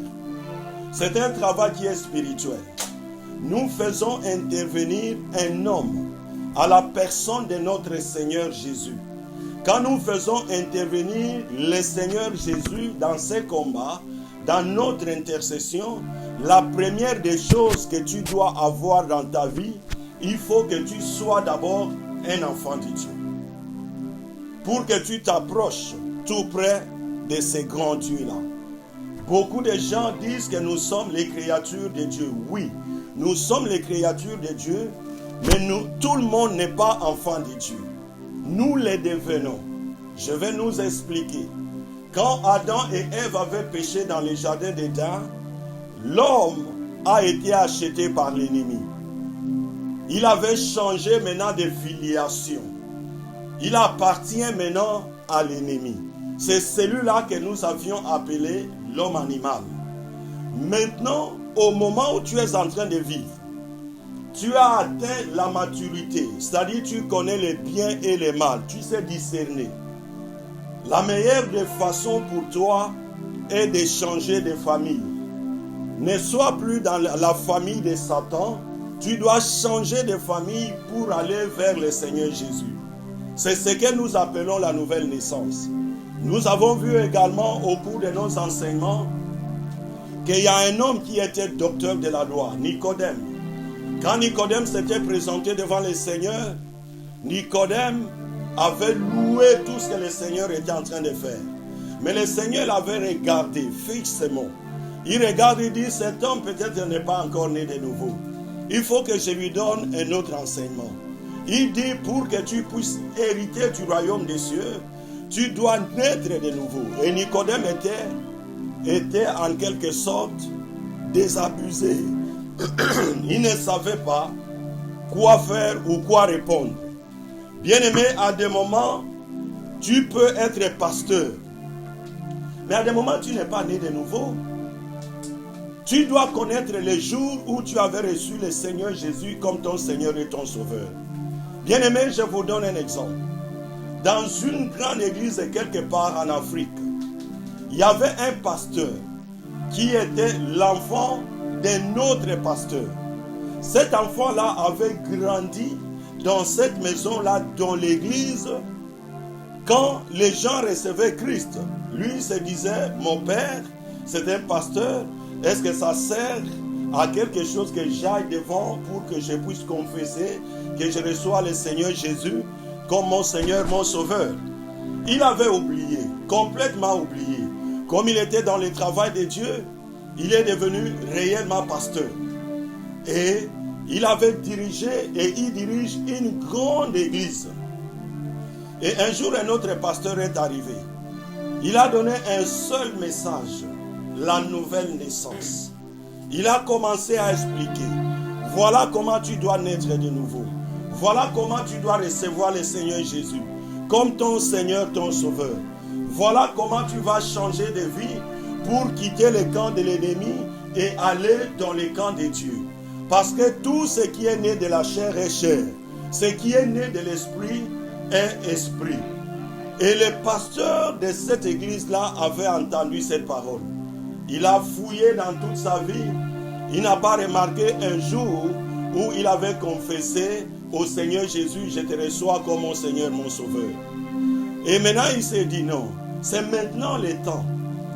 Speaker 1: c'est un travail qui est spirituel. Nous faisons intervenir un homme à la personne de notre Seigneur Jésus. Quand nous faisons intervenir le Seigneur Jésus dans ces combats, dans notre intercession, la première des choses que tu dois avoir dans ta vie, il faut que tu sois d'abord un enfant de Dieu. Pour que tu t'approches tout près de ces grands dieux-là. Beaucoup de gens disent que nous sommes les créatures de Dieu. Oui, nous sommes les créatures de Dieu, mais tout le monde n'est pas enfant de Dieu. Nous les devenons. Je vais nous expliquer. Quand Adam et Ève avaient péché dans le jardin d'Éden, l'homme a été acheté par l'ennemi. Il avait changé maintenant de filiation. Il appartient maintenant à l'ennemi. C'est celui-là que nous avions appelé l'homme animal. Maintenant, au moment où tu es en train de vivre, tu as atteint la maturité, c'est-à-dire tu connais les biens et les mal, tu sais discerner. La meilleure des façons pour toi est de changer de famille. Ne sois plus dans la famille de Satan, tu dois changer de famille pour aller vers le Seigneur Jésus. C'est ce que nous appelons la nouvelle naissance. Nous avons vu également au cours de nos enseignements qu'il y a un homme qui était docteur de la loi, Nicodème. Quand Nicodème s'était présenté devant le Seigneur, Nicodème avait loué tout ce que le Seigneur était en train de faire. Mais le Seigneur l'avait regardé fixement. Il regarde et dit, cet homme peut-être n'est pas encore né de nouveau. Il faut que je lui donne un autre enseignement. Il dit, pour que tu puisses hériter du royaume des cieux, tu dois naître de nouveau. Et Nicodème était en quelque sorte désabusé. Il ne savait pas quoi faire ou quoi répondre. Bien-aimé, à des moments, tu peux être pasteur. Mais à des moments, tu n'es pas né de nouveau. Tu dois connaître les jours où tu avais reçu le Seigneur Jésus comme ton Seigneur et ton Sauveur. Bien-aimé, je vous donne un exemple. Dans une grande église quelque part en Afrique, il y avait un pasteur qui était l'enfant d'un autre pasteur. Cet enfant-là avait grandi dans cette maison-là, dans l'église. Quand les gens recevaient Christ, lui se disait, mon père, c'est un pasteur, est-ce que ça sert à quelque chose que j'aille devant pour que je puisse confesser que je reçois le Seigneur Jésus comme mon Seigneur, mon Sauveur? Il avait oublié, complètement oublié. Comme il était dans le travail de Dieu, il est devenu réellement pasteur. Et il avait dirigé et il dirige une grande église. Et un jour, un autre pasteur est arrivé. Il a donné un seul message, la nouvelle naissance. Il a commencé à expliquer, voilà comment tu dois naître de nouveau. Voilà comment tu dois recevoir le Seigneur Jésus comme ton Seigneur, ton Sauveur. Voilà comment tu vas changer de vie pour quitter le camp de l'ennemi et aller dans le camp de Dieu. Parce que tout ce qui est né de la chair est chair. Ce qui est né de l'esprit est esprit. Et le pasteur de cette église-là avait entendu cette parole. Il a fouillé dans toute sa vie. Il n'a pas remarqué un jour où il avait confessé au Seigneur Jésus, je te reçois comme mon Seigneur, mon Sauveur. Et maintenant il s'est dit non, c'est maintenant le temps.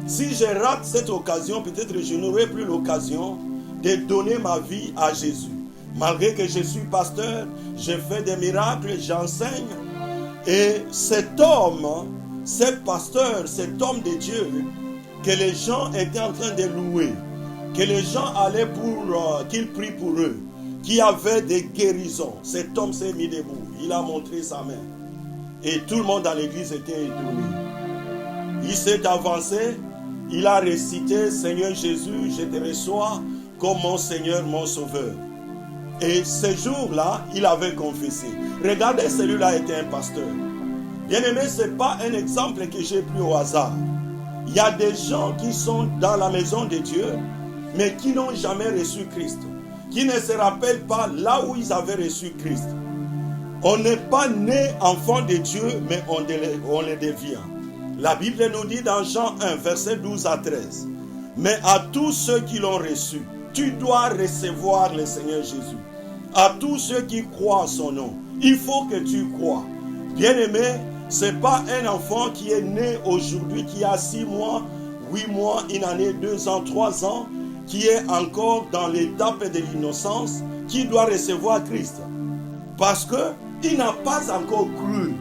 Speaker 1: Si je rate cette occasion, peut-être je n'aurai plus l'occasion de donner ma vie à Jésus. Malgré que je suis pasteur, je fais des miracles, j'enseigne. Et cet homme, ce pasteur, cet homme de Dieu, que les gens étaient en train de louer, que les gens allaient pour qu'il prie pour eux, qui avait des guérisons. Cet homme s'est mis debout, il a montré sa main. Et tout le monde dans l'église était étonné. Il s'est avancé, il a récité, Seigneur Jésus, je te reçois comme mon Seigneur, mon Sauveur. Et ce jour-là, il avait confessé. Regardez, celui-là était un pasteur. Bien-aimé, ce n'est pas un exemple que j'ai pris au hasard. Il y a des gens qui sont dans la maison de Dieu, mais qui n'ont jamais reçu Christ. Qui ne se rappellent pas là où ils avaient reçu Christ. On n'est pas né enfant de Dieu, mais on le devient. La Bible nous dit dans Jean 1, verset 12 à 13. Mais à tous ceux qui l'ont reçu, tu dois recevoir le Seigneur Jésus. À tous ceux qui croient en son nom, il faut que tu crois. Bien-aimé, ce n'est pas un enfant qui est né aujourd'hui, qui a 6 mois, 8 mois, une année, 2 ans, 3 ans, qui est encore dans l'étape de l'innocence, qui doit recevoir Christ. Parce qu'il n'a pas encore cru.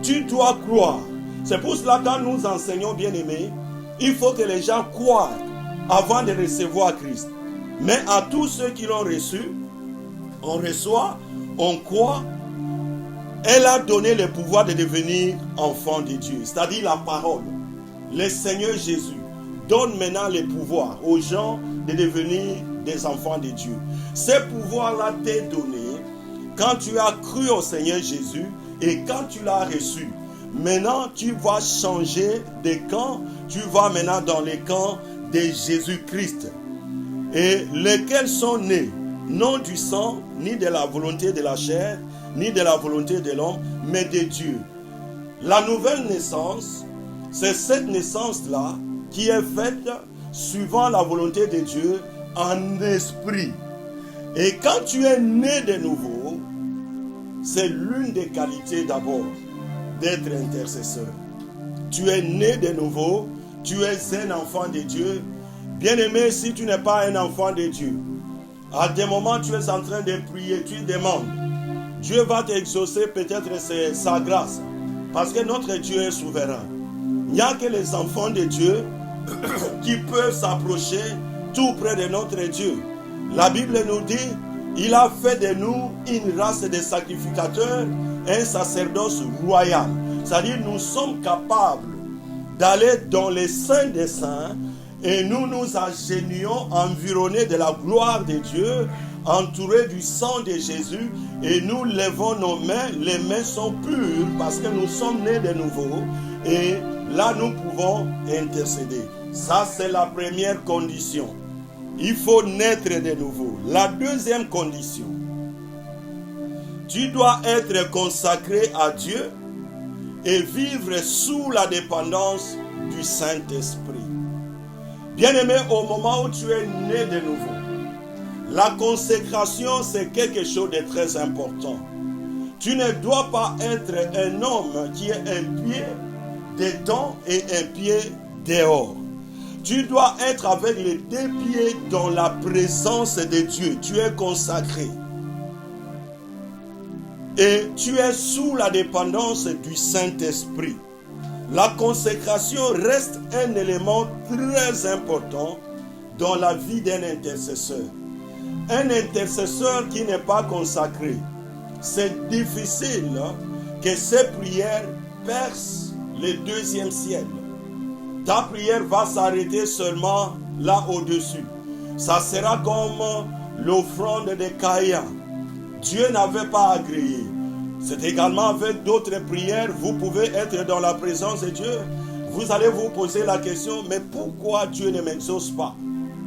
Speaker 1: Tu dois croire. C'est pour cela que quand nous enseignons, bien-aimés, il faut que les gens croient avant de recevoir Christ. Mais à tous ceux qui l'ont reçu, on reçoit, on croit. Elle a donné le pouvoir de devenir enfant de Dieu, c'est-à-dire la parole. Le Seigneur Jésus donne maintenant le pouvoir aux gens de devenir des enfants de Dieu. Ce pouvoir-là t'est donné quand tu as cru au Seigneur Jésus et quand tu l'as reçu. Maintenant, tu vas changer de camp. Tu vas maintenant dans le camp de Jésus-Christ. Et lesquels sont nés, non du sang, ni de la volonté de la chair, ni de la volonté de l'homme, mais de Dieu. La nouvelle naissance, c'est cette naissance-là qui est faite suivant la volonté de Dieu en esprit. Et quand tu es né de nouveau, c'est l'une des qualités d'abord d'être intercesseur. Tu es né de nouveau, tu es un enfant de Dieu. Bien-aimé, si tu n'es pas un enfant de Dieu, à des moments tu es en train de prier, tu demandes. Dieu va t'exaucer, peut-être c'est sa grâce. Parce que notre Dieu est souverain. Il n'y a que les enfants de Dieu qui peuvent s'approcher tout près de notre Dieu. La Bible nous dit, il a fait de nous une race de sacrificateurs, un sacerdoce royal. C'est-à-dire, nous sommes capables d'aller dans les saints des saints et nous nous agenouillons environnés de la gloire de Dieu, entourés du sang de Jésus, et nous levons nos mains. Les mains sont pures parce que nous sommes nés de nouveau, et là nous pouvons intercéder. Ça, c'est la première condition. Il faut naître de nouveau. La deuxième condition, tu dois être consacré à Dieu et vivre sous la dépendance du Saint-Esprit. Bien-aimé, au moment où tu es né de nouveau, la consécration, c'est quelque chose de très important. Tu ne dois pas être un homme qui est un pied dedans et un pied dehors. Tu dois être avec les deux pieds dans la présence de Dieu. Tu es consacré. Et tu es sous la dépendance du Saint-Esprit. La consécration reste un élément très important dans la vie d'un intercesseur. Un intercesseur qui n'est pas consacré, c'est difficile que ses prières percent le deuxième ciel. Ta prière va s'arrêter seulement là au-dessus. Ça sera comme l'offrande de Caïn. Dieu n'avait pas agréé. C'est également avec d'autres prières, vous pouvez être dans la présence de Dieu. Vous allez vous poser la question, mais pourquoi Dieu ne m'exauce pas?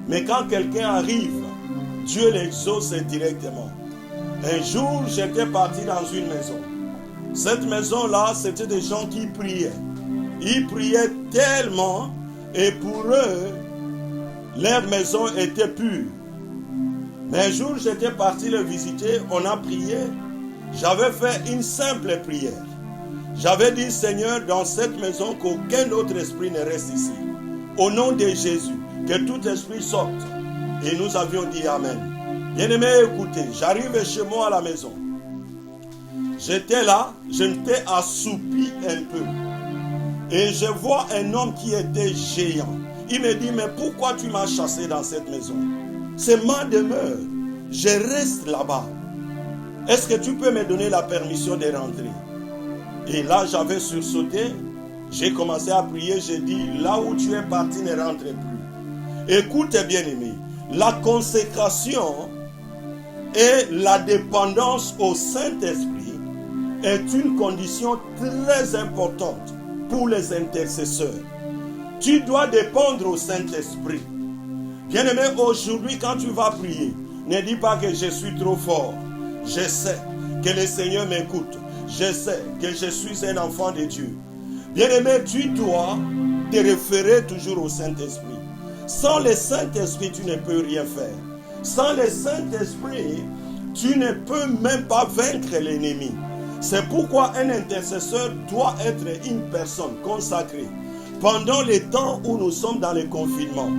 Speaker 1: Mais quand quelqu'un arrive, Dieu l'exauce directement. Un jour, j'étais parti dans une maison. Cette maison-là, c'était des gens qui priaient. Ils priaient tellement, et pour eux, leur maison était pure. Mais un jour, j'étais parti le visiter, on a prié. J'avais fait une simple prière. J'avais dit, Seigneur, dans cette maison, qu'aucun autre esprit ne reste ici. Au nom de Jésus, que tout esprit sorte. Et nous avions dit Amen. Bien-aimé, écoutez, j'arrive chez moi à la maison. J'étais là, je m'étais assoupi un peu. Et je vois un homme qui était géant. Il me dit, mais pourquoi tu m'as chassé dans cette maison? C'est ma demeure. Je reste là-bas. Est-ce que tu peux me donner la permission de rentrer? Et là, j'avais sursauté. J'ai commencé à prier. J'ai dit, là où tu es parti, ne rentre plus. Écoute, bien-aimé, la consécration et la dépendance au Saint-Esprit est une condition très importante pour les intercesseurs. Tu dois dépendre au Saint-Esprit. Bien-aimé, aujourd'hui, quand tu vas prier, ne dis pas que je suis trop fort. Je sais que le Seigneur m'écoute. Je sais que je suis un enfant de Dieu. Bien-aimé, tu dois te référer toujours au Saint-Esprit. Sans le Saint-Esprit, tu ne peux rien faire. Sans le Saint-Esprit, tu ne peux même pas vaincre l'ennemi. C'est pourquoi un intercesseur doit être une personne consacrée. Pendant les temps où nous sommes dans le confinement,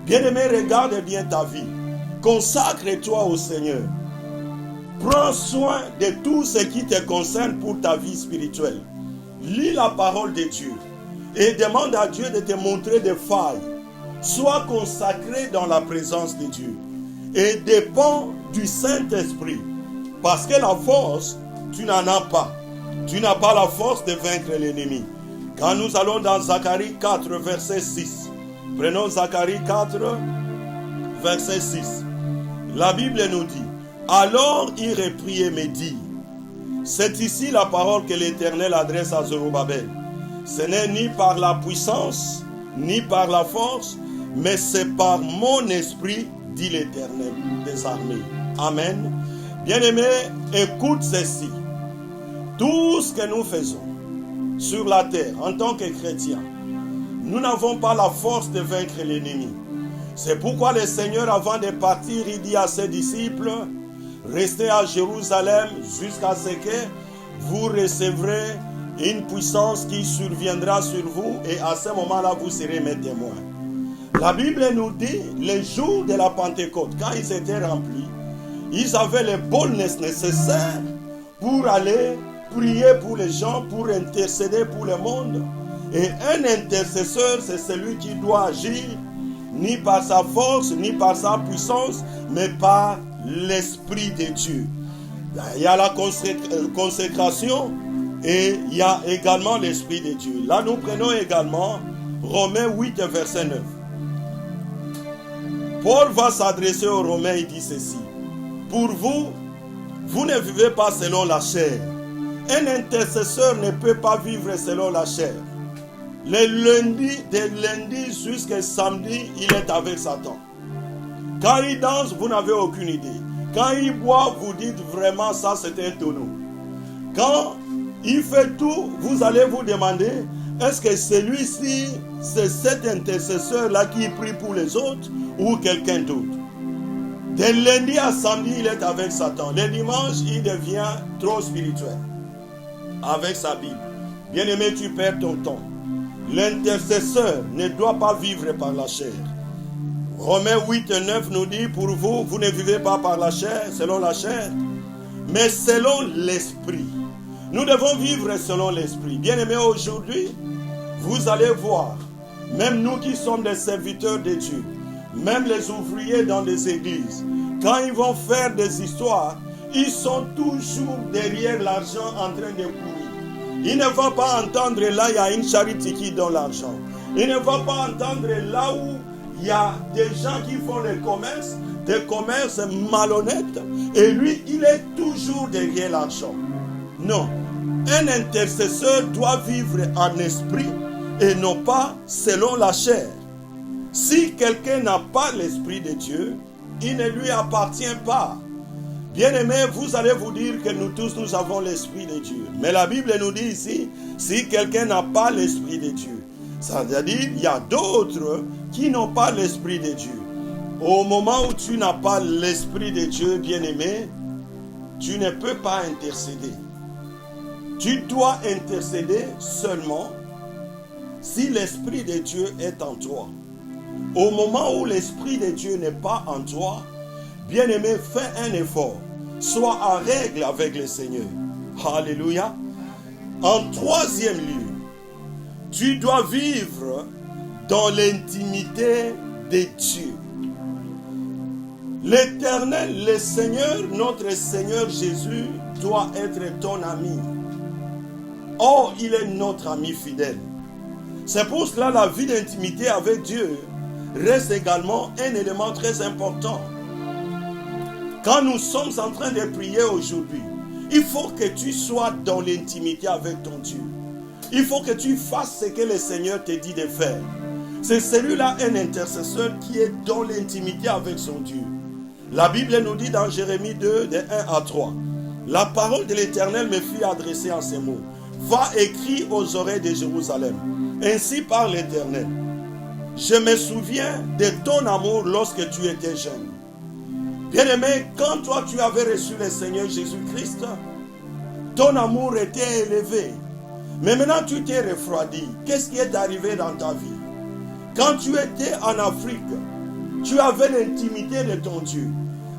Speaker 1: bien-aimé, regarde bien ta vie. Consacre-toi au Seigneur. Prends soin de tout ce qui te concerne pour ta vie spirituelle. Lis la parole de Dieu et demande à Dieu de te montrer des failles. Sois consacré dans la présence de Dieu et dépends du Saint-Esprit. Parce que la force, tu n'en as pas. Tu n'as pas la force de vaincre l'ennemi. Quand nous allons dans Zacharie 4, verset 6, prenons Zacharie 4, verset 6. La Bible nous dit, alors il reprit et me dit, c'est ici la parole que l'Éternel adresse à Zorobabel. Ce n'est ni par la puissance, ni par la force, mais c'est par mon esprit, dit l'Éternel des armées. Amen. Bien-aimé, écoute ceci. Tout ce que nous faisons sur la terre en tant que chrétiens, nous n'avons pas la force de vaincre l'ennemi. C'est pourquoi le Seigneur, avant de partir, il dit à ses disciples, restez à Jérusalem jusqu'à ce que vous recevrez une puissance qui surviendra sur vous et à ce moment-là, vous serez mes témoins. La Bible nous dit, les jours de la Pentecôte, quand ils étaient remplis, ils avaient les boldness nécessaires pour aller prier pour les gens, pour intercéder pour le monde. Et un intercesseur, c'est celui qui doit agir ni par sa force, ni par sa puissance, mais par l'Esprit de Dieu. Il y a la consécration et il y a également l'Esprit de Dieu. Là, nous prenons également Romains 8, verset 9. Paul va s'adresser aux Romains, il dit ceci. Pour vous, vous ne vivez pas selon la chair. Un intercesseur ne peut pas vivre selon la chair. Les lundis, de lundi jusqu'à samedi, il est avec Satan. Quand il danse, vous n'avez aucune idée. Quand il boit, vous dites vraiment ça c'est un tonneau. Quand il fait tout, vous allez vous demander, est-ce que celui-ci, c'est cet intercesseur-là qui prie pour les autres ou quelqu'un d'autre? De lundi à samedi, il est avec Satan. Le dimanche, il devient trop spirituel avec sa Bible. Bien-aimé, tu perds ton temps. L'intercesseur ne doit pas vivre par la chair. Romains 8 et 9 nous dit, pour vous, vous ne vivez pas par la chair, selon la chair, mais selon l'esprit. Nous devons vivre selon l'esprit. Bien-aimés, aujourd'hui, vous allez voir, même nous qui sommes des serviteurs de Dieu, même les ouvriers dans les églises, quand ils vont faire des histoires, ils sont toujours derrière l'argent en train de courir. Il ne va pas entendre là, il y a une charité qui donne l'argent. Il ne va pas entendre là où il y a des gens qui font des commerces malhonnêtes, et lui, il est toujours derrière l'argent. Non, un intercesseur doit vivre en esprit et non pas selon la chair. Si quelqu'un n'a pas l'esprit de Dieu, il ne lui appartient pas. Bien-aimés, vous allez vous dire que nous tous, nous avons l'Esprit de Dieu. Mais la Bible nous dit ici, si quelqu'un n'a pas l'Esprit de Dieu, c'est-à-dire, il y a d'autres qui n'ont pas l'Esprit de Dieu. Au moment où tu n'as pas l'Esprit de Dieu, bien-aimé, tu ne peux pas intercéder. Tu dois intercéder seulement si l'Esprit de Dieu est en toi. Au moment où l'Esprit de Dieu n'est pas en toi, bien-aimé, fais un effort. Sois en règle avec le Seigneur. Alléluia. En troisième lieu, tu dois vivre dans l'intimité de Dieu. L'Éternel, le Seigneur, notre Seigneur Jésus, doit être ton ami. Or, il est notre ami fidèle. C'est pour cela que la vie d'intimité avec Dieu reste également un élément très important. Quand nous sommes en train de prier aujourd'hui, il faut que tu sois dans l'intimité avec ton Dieu. Il faut que tu fasses ce que le Seigneur te dit de faire. C'est celui-là un intercesseur qui est dans l'intimité avec son Dieu. La Bible nous dit dans Jérémie 2, de 1 à 3, la parole de l'Éternel me fut adressée en ces mots. Va écrire aux oreilles de Jérusalem. Ainsi parle l'Éternel. Je me souviens de ton amour lorsque tu étais jeune. Bien-aimé, quand toi tu avais reçu le Seigneur Jésus-Christ, ton amour était élevé. Mais maintenant tu t'es refroidi. Qu'est-ce qui est arrivé dans ta vie? Quand tu étais en Afrique, tu avais l'intimité de ton Dieu.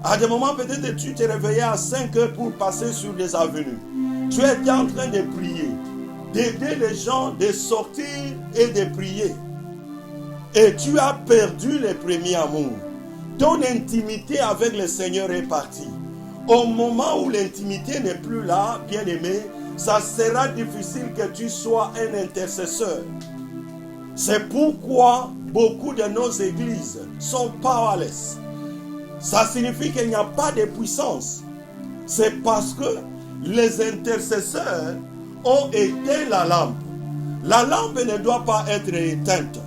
Speaker 1: À des moments peut-être que tu t'es réveillé à 5 heures pour passer sur des avenues. Tu étais en train de prier, d'aider les gens de sortir et de prier. Et tu as perdu le premier amour. Ton intimité avec le Seigneur est partie. Au moment où l'intimité n'est plus là, bien-aimé, ça sera difficile que tu sois un intercesseur. C'est pourquoi beaucoup de nos églises sont powerless. Ça signifie qu'il n'y a pas de puissance. C'est parce que les intercesseurs ont éteint la lampe. La lampe ne doit pas être éteinte.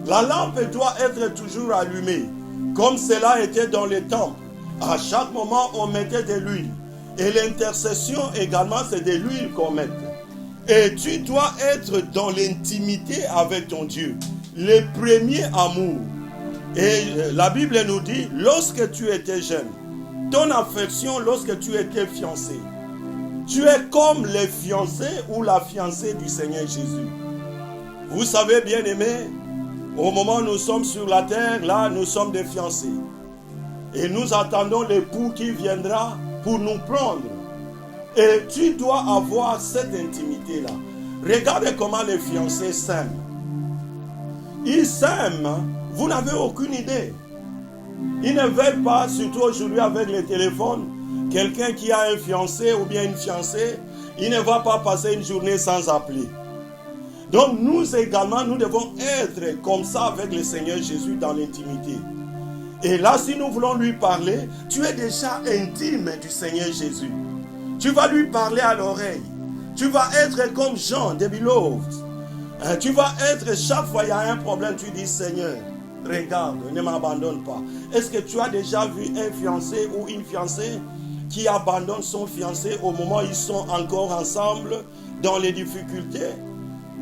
Speaker 1: La lampe doit être toujours allumée. Comme cela était dans les temples. À chaque moment, on mettait de l'huile. Et l'intercession également, c'est de l'huile qu'on met. Et tu dois être dans l'intimité avec ton Dieu. Le premier amour. Et la Bible nous dit, lorsque tu étais jeune, ton affection lorsque tu étais fiancé, tu es comme les fiancés ou la fiancée du Seigneur Jésus. Vous savez, bien aimé, au moment où nous sommes sur la terre, là, nous sommes des fiancés. Et nous attendons l'époux qui viendra pour nous prendre.
Speaker 3: Et tu dois avoir cette intimité-là. Regarde comment les fiancés s'aiment. Ils s'aiment, vous n'avez aucune idée. Ils ne veulent pas, surtout aujourd'hui avec les téléphones, quelqu'un qui a un fiancé ou bien une fiancée, il ne va pas passer une journée sans appeler. Donc nous également, nous devons être comme ça avec le Seigneur Jésus dans l'intimité. Et là, si nous voulons lui parler, tu es déjà intime du Seigneur Jésus. Tu vas lui parler à l'oreille. Tu vas être comme Jean, the beloved. Tu vas être, chaque fois il y a un problème, tu dis Seigneur, regarde, ne m'abandonne pas. Est-ce que tu as déjà vu un fiancé ou une fiancée qui abandonne son fiancé au moment où ils sont encore ensemble dans les difficultés?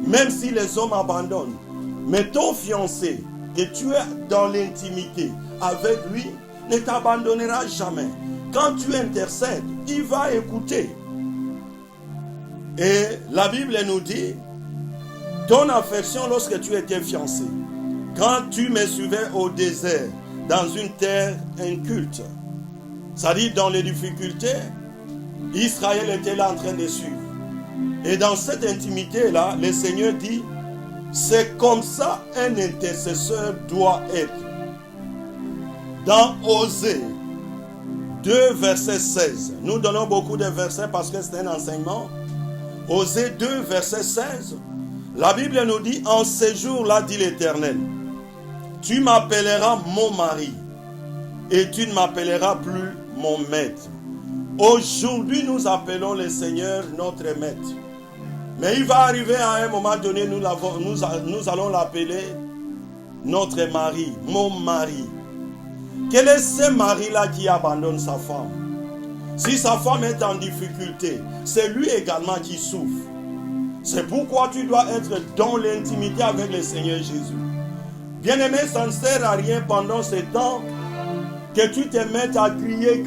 Speaker 3: Même si les hommes abandonnent. Mais ton fiancé, que tu es dans l'intimité avec lui, ne t'abandonnera jamais. Quand tu intercèdes, il va écouter. Et la Bible nous dit, ton affection lorsque tu étais fiancé, quand tu me suivais au désert, dans une terre inculte, c'est-à-dire dans les difficultés, Israël était là en train de suivre. Et dans cette intimité-là, le Seigneur dit, c'est comme ça un intercesseur doit être. Dans Osée 2, verset 16, nous donnons beaucoup de versets parce que c'est un enseignement. Osée 2, verset 16, la Bible nous dit, en ces jours-là, dit l'Éternel, tu m'appelleras mon mari et tu ne m'appelleras plus mon maître. Aujourd'hui, nous appelons le Seigneur notre maître. Mais il va arriver à un moment donné, nous allons l'appeler notre mari, mon mari. Quel est ce mari-là qui abandonne sa femme? Si sa femme est en difficulté, c'est lui également qui souffre. C'est pourquoi tu dois être dans l'intimité avec le Seigneur Jésus. Bien-aimé, ça ne sert à rien pendant ce temps que tu te mettes à crier,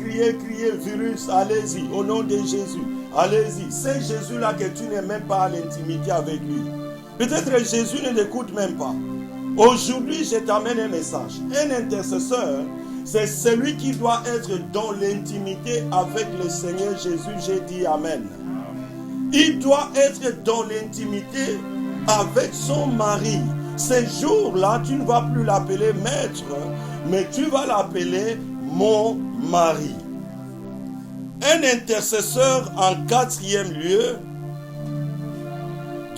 Speaker 3: virus, allez-y, au nom de Jésus, allez-y. C'est Jésus-là que tu n'es même pas à l'intimité avec lui. Peut-être que Jésus ne t'écoute même pas. Aujourd'hui, je t'amène un message. Un intercesseur, c'est celui qui doit être dans l'intimité avec le Seigneur Jésus. J'ai dit Amen. Il doit être dans l'intimité avec son mari. Ces jours-là, tu ne vas plus l'appeler maître, mais tu vas l'appeler mon mari. Un intercesseur en quatrième lieu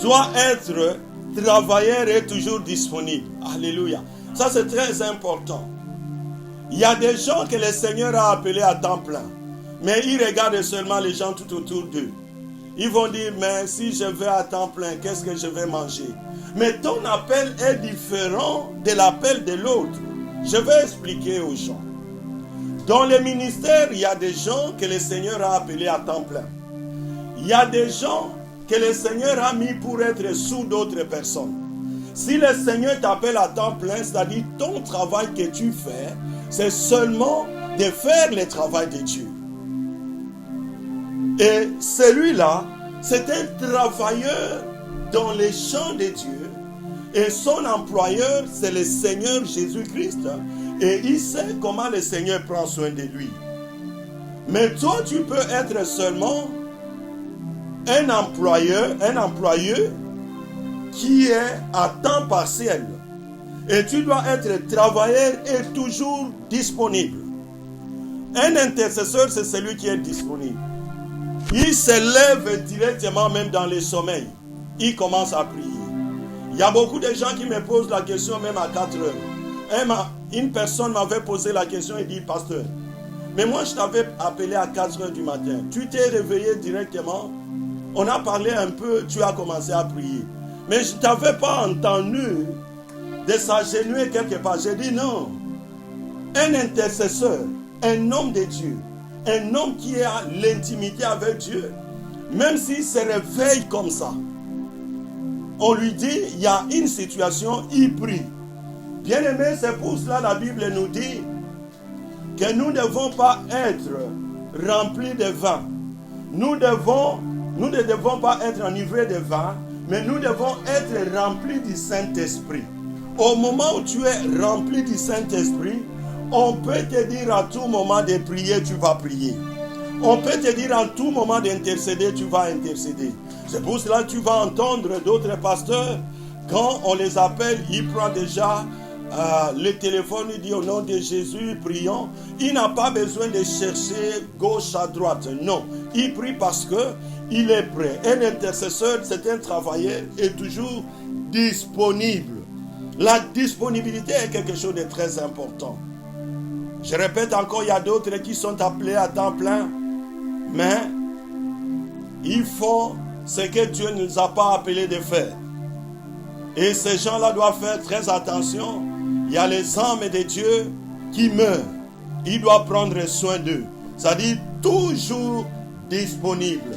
Speaker 3: doit être travailleur et toujours disponible. Alléluia. Ça c'est très important. Il y a des gens que le Seigneur a appelés à temps plein, mais ils regardent seulement les gens tout autour d'eux. Ils vont dire, mais si je vais à temps plein, qu'est-ce que je vais manger? Mais ton appel est différent de l'appel de l'autre. Je vais expliquer aux gens. Dans les ministères, il y a des gens que le Seigneur a appelés à temps plein. Il y a des gens que le Seigneur a mis pour être sous d'autres personnes. Si le Seigneur t'appelle à temps plein, c'est-à-dire ton travail que tu fais, c'est seulement de faire le travail de Dieu. Et celui-là, c'est un travailleur dans les champs de Dieu. Et son employeur, c'est le Seigneur Jésus-Christ. Et il sait comment le Seigneur prend soin de lui. Mais toi, tu peux être seulement un employé qui est à temps partiel. Et tu dois être travailleur et toujours disponible. Un intercesseur, c'est celui qui est disponible. Il se lève directement même dans le sommeil. Il commence à prier. Il y a beaucoup de gens qui me posent la question même à 4 heures. Une personne m'avait posé la question et dit, pasteur, mais moi je t'avais appelé à 4 heures du matin. Tu t'es réveillé directement. On a parlé un peu, tu as commencé à prier. Mais je ne t'avais pas entendu de s'agenouiller quelque part. J'ai dit non. Un intercesseur, un homme de Dieu, un homme qui a l'intimité avec Dieu, même s'il se réveille comme ça, on lui dit, il y a une situation, il prie. Bien aimé, c'est pour cela la Bible nous dit que nous ne devons pas être remplis de vin. Nous ne devons pas être enivrés de vin, mais nous devons être remplis du Saint-Esprit. Au moment où tu es rempli du Saint-Esprit, on peut te dire à tout moment de prier, tu vas prier. On peut te dire en tout moment d'intercéder, tu vas intercéder. C'est pour cela que tu vas entendre d'autres pasteurs, quand on les appelle, ils prennent déjà le téléphone, il dit au nom de Jésus, prions. Il n'a pas besoin de chercher gauche à droite. Non, il prie parce qu'il est prêt. Un intercesseur, c'est un travailleur, est toujours disponible. La disponibilité est quelque chose de très important. Je répète encore, il y a d'autres qui sont appelés à temps plein, mais ils font ce que Dieu ne nous a pas appelés de faire. Et ces gens-là doivent faire très attention. Il y a les âmes de Dieu qui meurent. Il doit prendre soin d'eux. C'est-à-dire toujours disponible.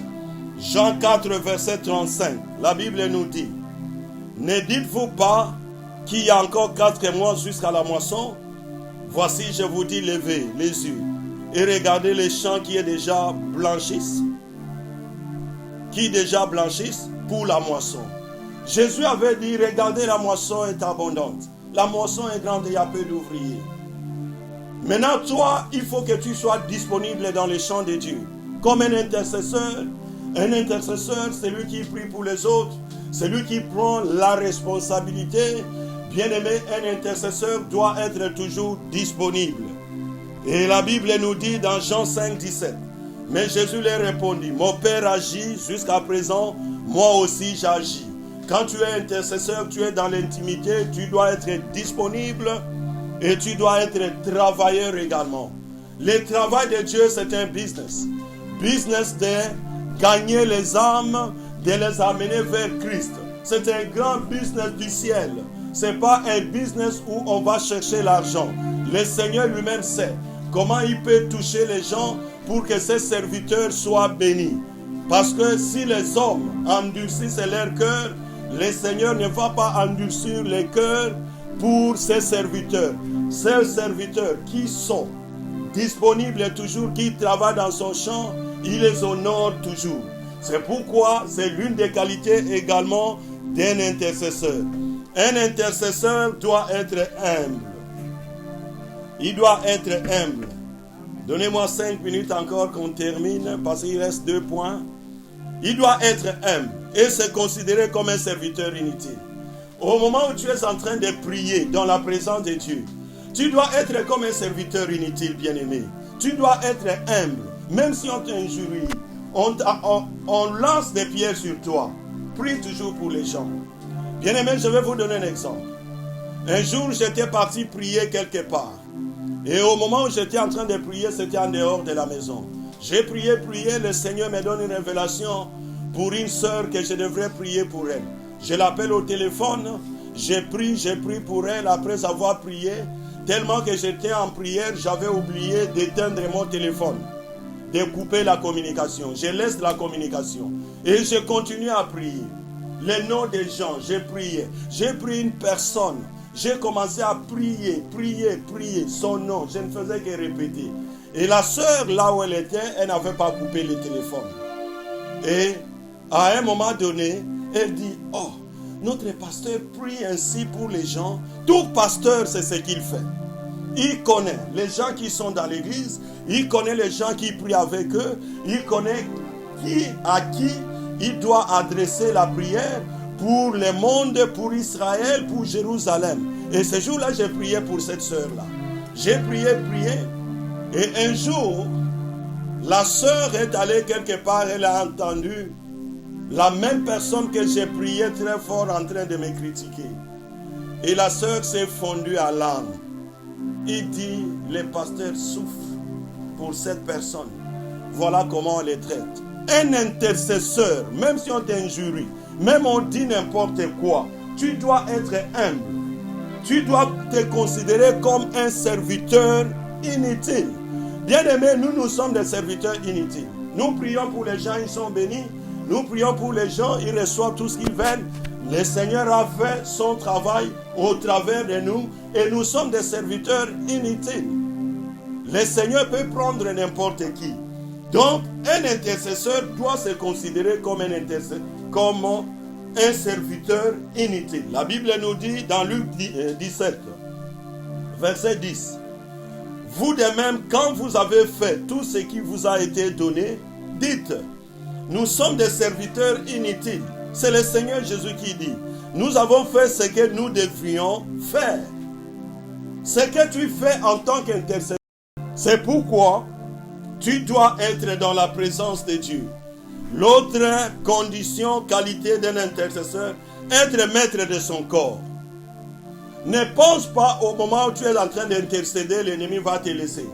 Speaker 3: Jean 4, verset 35. La Bible nous dit: ne dites-vous pas qu'il y a encore 4 mois jusqu'à la moisson? Voici, je vous dis, levez les yeux et regardez les champs qui déjà blanchissent. Qui déjà blanchissent pour la moisson. Jésus avait dit: regardez, la moisson est abondante. La moisson est grande et il y a peu d'ouvriers. Maintenant, toi, il faut que tu sois disponible dans les champs de Dieu. Comme un intercesseur, c'est lui qui prie pour les autres. C'est lui qui prend la responsabilité. Bien-aimé, un intercesseur doit être toujours disponible. Et la Bible nous dit dans Jean 5, 17. Mais Jésus leur répondit: mon Père agit jusqu'à présent, moi aussi j'agis. Quand tu es intercesseur, tu es dans l'intimité, tu dois être disponible et tu dois être travailleur également. Le travail de Dieu, c'est un business. Business de gagner les âmes, de les amener vers Christ. C'est un grand business du ciel. Ce n'est pas un business où on va chercher l'argent. Le Seigneur lui-même sait comment il peut toucher les gens pour que ses serviteurs soient bénis. Parce que si les hommes endurcissent leur cœur, le Seigneur ne va pas endurcir les cœurs pour ses serviteurs. Ces serviteurs qui sont disponibles toujours, qui travaillent dans son champ, il les honore toujours. C'est pourquoi c'est l'une des qualités également d'un intercesseur. Un intercesseur doit être humble. Il doit être humble. Donnez-moi 5 minutes encore qu'on termine, parce qu'il reste 2 points. Il doit être humble et se considérer comme un serviteur inutile. Au moment où tu es en train de prier dans la présence de Dieu, tu dois être comme un serviteur inutile, bien-aimé. Tu dois être humble. Même si on t'injurie, on lance des pierres sur toi. Prie toujours pour les gens. Bien-aimé, je vais vous donner un exemple. Un jour, j'étais parti prier quelque part. Et au moment où j'étais en train de prier, c'était en dehors de la maison. J'ai prié, le Seigneur me donne une révélation pour une sœur que je devrais prier pour elle. Je l'appelle au téléphone, j'ai prié pour elle après avoir prié. Tellement que j'étais en prière, j'avais oublié d'éteindre mon téléphone, de couper la communication. Je laisse la communication et je continue à prier. Les noms des gens, j'ai prié. J'ai pris une personne. J'ai commencé à prier son nom. Je ne faisais que répéter. Et la sœur, là où elle était, elle n'avait pas coupé le téléphone. Et à un moment donné, elle dit: oh, notre pasteur prie ainsi pour les gens. Tout pasteur, c'est ce qu'il fait. Il connaît les gens qui sont dans l'église. Il connaît les gens qui prient avec eux. Il connaît à qui il doit adresser la prière. Pour le monde, pour Israël, pour Jérusalem. Et ce jour-là, j'ai prié pour cette sœur-là. J'ai prié. Et un jour, la sœur est allée quelque part, elle a entendu la même personne que j'ai prié très fort en train de me critiquer. Et la sœur s'est fondue à larmes. Il dit: le pasteur souffre pour cette personne. Voilà comment on les traite. Un intercesseur, même si on t'injurie, même on dit n'importe quoi, tu dois être humble. Tu dois te considérer comme un serviteur inutile. Bien-aimés, nous sommes des serviteurs inutiles. Nous prions pour les gens, ils sont bénis. Nous prions pour les gens, ils reçoivent tout ce qu'ils veulent. Le Seigneur a fait son travail au travers de nous et nous sommes des serviteurs inutiles. Le Seigneur peut prendre n'importe qui. Donc, un intercesseur doit se considérer comme un serviteur inutile. La Bible nous dit dans Luc 17, verset 10. Vous de même, quand vous avez fait tout ce qui vous a été donné, dites, nous sommes des serviteurs inutiles. C'est le Seigneur Jésus qui dit, nous avons fait ce que nous devrions faire. Ce que tu fais en tant qu'intercesseur, c'est pourquoi tu dois être dans la présence de Dieu. L'autre condition, qualité d'un intercesseur, être maître de son corps. Ne pense pas au moment où tu es en train d'intercéder, l'ennemi va te laisser.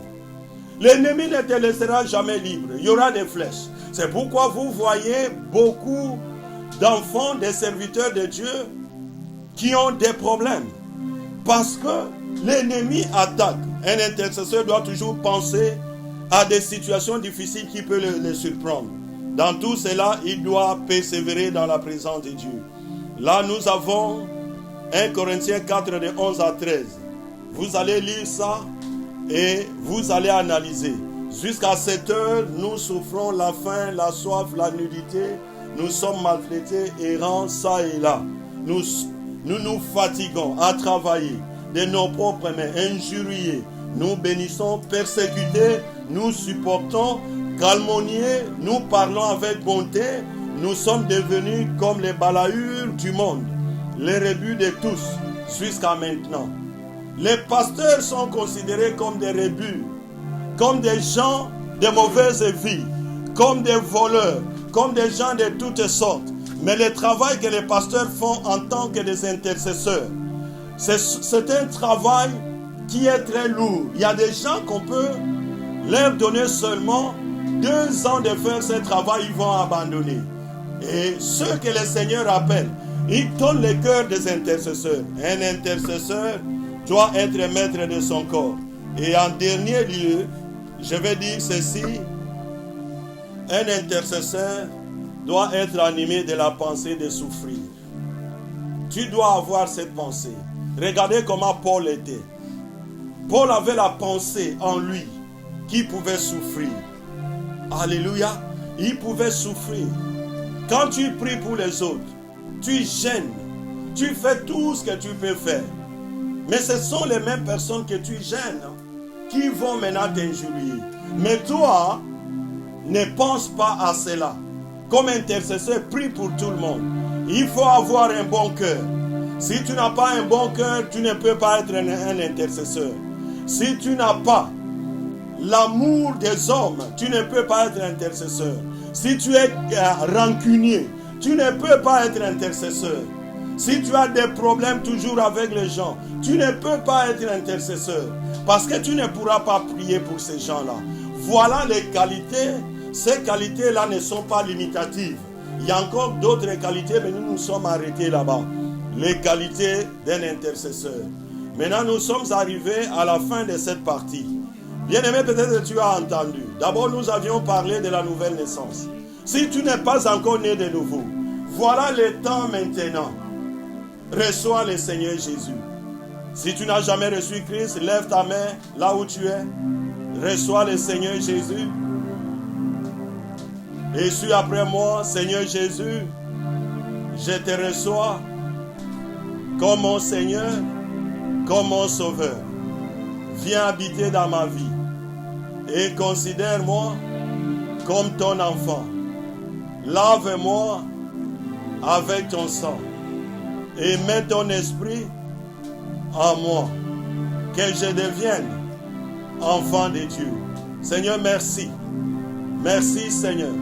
Speaker 3: L'ennemi ne te laissera jamais libre. Il y aura des flèches. C'est pourquoi vous voyez beaucoup d'enfants, des serviteurs de Dieu qui ont des problèmes. Parce que l'ennemi attaque. Un intercesseur doit toujours penser à des situations difficiles qui peuvent le surprendre. Dans tout cela, il doit persévérer dans la présence de Dieu. Là, nous avons 1 Corinthiens 4, de 11 à 13. Vous allez lire ça et vous allez analyser. Jusqu'à cette heure, nous souffrons la faim, la soif, la nudité. Nous sommes maltraités, errants, ça et là. Nous nous fatiguons à travailler de nos propres mains, injuriés. Nous bénissons, persécutés, nous supportons, calomniés, nous parlons avec bonté. Nous sommes devenus comme les balayures du monde, les rebuts de tous, jusqu'à maintenant. Les pasteurs sont considérés comme des rebuts, comme des gens de mauvaise vie, comme des voleurs, comme des gens de toutes sortes. Mais le travail que les pasteurs font en tant que des intercesseurs, c'est un travail qui est très lourd. Il y a des gens qu'on peut leur donner seulement 2 ans de faire ce travail, ils vont abandonner. Et ceux que le Seigneur appelle, il donne le cœur des intercesseurs. Un intercesseur doit être maître de son corps. Et en dernier lieu, je vais dire ceci, un intercesseur doit être animé de la pensée de souffrir. Tu dois avoir cette pensée. Regardez comment Paul était. Paul avait la pensée en lui qu'il pouvait souffrir. Alléluia. Il pouvait souffrir. Quand tu pries pour les autres, tu gênes. Tu fais tout ce que tu peux faire. Mais ce sont les mêmes personnes que tu gênes qui vont maintenant t'injurier. Mais toi, ne pense pas à cela. Comme intercesseur, prie pour tout le monde. Il faut avoir un bon cœur. Si tu n'as pas un bon cœur, tu ne peux pas être un intercesseur. Si tu n'as pas l'amour des hommes, tu ne peux pas être intercesseur. Si tu es rancunier, tu ne peux pas être intercesseur. Si tu as des problèmes toujours avec les gens, tu ne peux pas être intercesseur. Parce que tu ne pourras pas prier pour ces gens-là. Voilà les qualités. Ces qualités-là ne sont pas limitatives. Il y a encore d'autres qualités, mais nous nous sommes arrêtés là-bas. Les qualités d'un intercesseur. Maintenant, nous sommes arrivés à la fin de cette partie. Bien-aimé, peut-être que tu as entendu. D'abord, nous avions parlé de la nouvelle naissance. Si tu n'es pas encore né de nouveau, voilà le temps maintenant. Reçois le Seigneur Jésus. Si tu n'as jamais reçu Christ, lève ta main là où tu es. Reçois le Seigneur Jésus. Et suis après moi, Seigneur Jésus, je te reçois comme mon Seigneur, comme mon Sauveur. Viens habiter dans ma vie et considère-moi comme ton enfant. Lave-moi avec ton sang et mets ton esprit en moi, que je devienne enfant de Dieu. Seigneur, merci. Merci, Seigneur,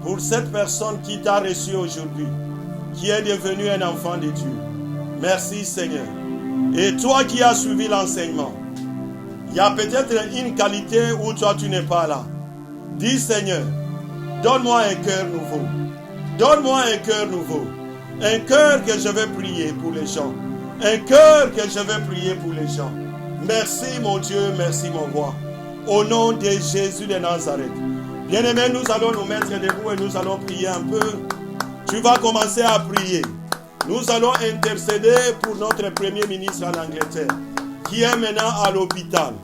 Speaker 3: pour cette personne qui t'a reçu aujourd'hui, qui est devenue un enfant de Dieu. Merci, Seigneur. Et toi qui as suivi l'enseignement, il y a peut-être une qualité où toi tu n'es pas là. Dis, Seigneur, donne-moi un cœur nouveau. Donne-moi un cœur nouveau. Un cœur que je vais prier pour les gens. Un cœur que je vais prier pour les gens. Merci mon Dieu, merci mon roi. Au nom de Jésus de Nazareth. Bien-aimés, nous allons nous mettre debout et nous allons prier un peu. Tu vas commencer à prier. Nous allons intercéder pour notre Premier ministre en Angleterre, qui est maintenant à l'hôpital.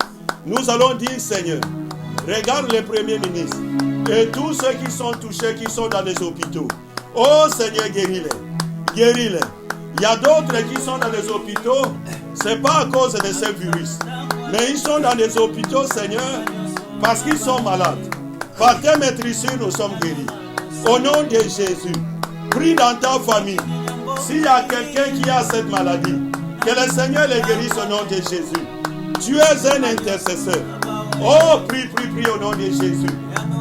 Speaker 3: Nous allons dire, Seigneur, regarde le Premier ministre et tous ceux qui sont touchés, qui sont dans les hôpitaux. Oh Seigneur, guéris-les. Guéris-les. Il y a d'autres qui sont dans les hôpitaux. Ce n'est pas à cause de ces virus. Mais ils sont dans des hôpitaux, Seigneur, parce qu'ils sont malades. Par tes maîtrisures, nous sommes guéris. Au nom de Jésus, prie dans ta famille. S'il y a quelqu'un qui a cette maladie, que le Seigneur les guérisse au nom de Jésus. Tu es un intercesseur. Oh, prie au nom de Jésus.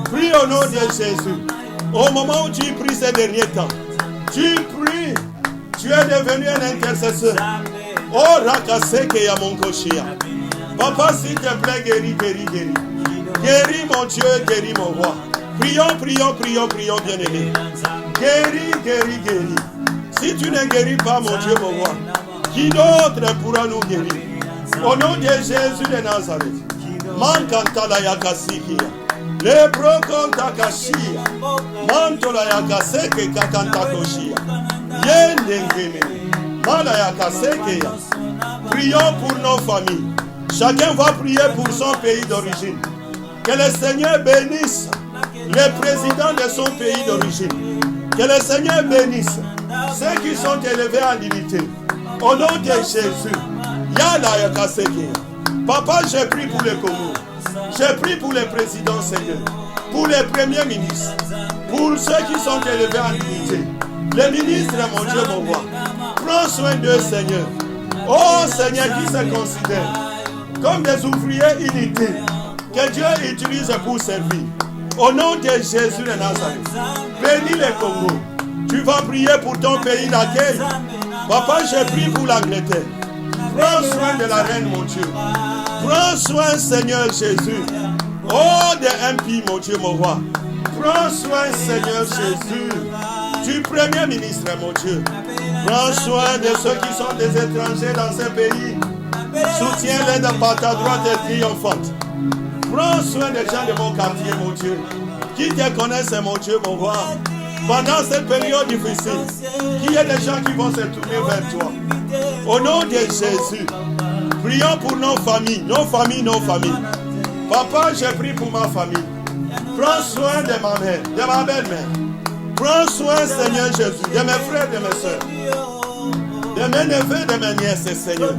Speaker 3: Prie au nom de Jésus. Au moment où tu pries ces derniers temps, tu pries, tu es devenu un intercesseur. Oh, Rakaseke Yamonkoshia. Papa, s'il te plaît, guéris. Guéris mon Dieu, guéris mon roi. Prions, bien-aimés. Guéris. Si tu ne guéris pas, mon Dieu, mon roi, qui d'autre pourra nous guérir? Au nom de Jésus de Nazareth. Mankantala yakasikia. Lebro kontakashia. Mantola yakaseke kakantakoshia. Yendengeme. Mala yakasekeya. Prions pour nos familles. Chacun va prier pour son pays d'origine. Que le Seigneur bénisse le président de son pays d'origine. Que le Seigneur bénisse ceux qui sont élevés en dignité. Au nom de Jésus. Yala yakasekeya. Papa, je prie pour le Congo. Je prie pour les présidents, Seigneur. Pour les premiers ministres. Pour ceux qui sont élevés en dignité. Les ministres, mon Dieu, mon roi. Prends soin d'eux, Seigneur. Oh, Seigneur, qui se considèrent comme des ouvriers inutiles que Dieu utilise pour servir. Au nom de Jésus de Nazareth. Bénis le Congo. Tu vas prier pour ton pays d'accueil. Papa, je prie pour l'Angleterre. Prends soin de la reine, mon Dieu. Prends soin, Seigneur Jésus. Oh, des MP, mon Dieu, mon roi. Prends soin, Seigneur Jésus, du premier ministre, mon Dieu. Prends soin de ceux qui sont des étrangers dans ces pays. Soutiens-les par ta droite et triomphante. Prends soin des gens de mon quartier, mon Dieu, qui te connaissent, mon Dieu, mon roi. Pendant cette période difficile, qu'il y ait des gens qui vont se tourner vers toi. Au nom de Jésus, prions pour nos familles. Papa, je prie pour ma famille. Prends soin de ma mère, de ma belle-mère. Prends soin, Seigneur Jésus, de mes frères, de mes soeurs, de mes neveux, de mes nièces, Seigneur.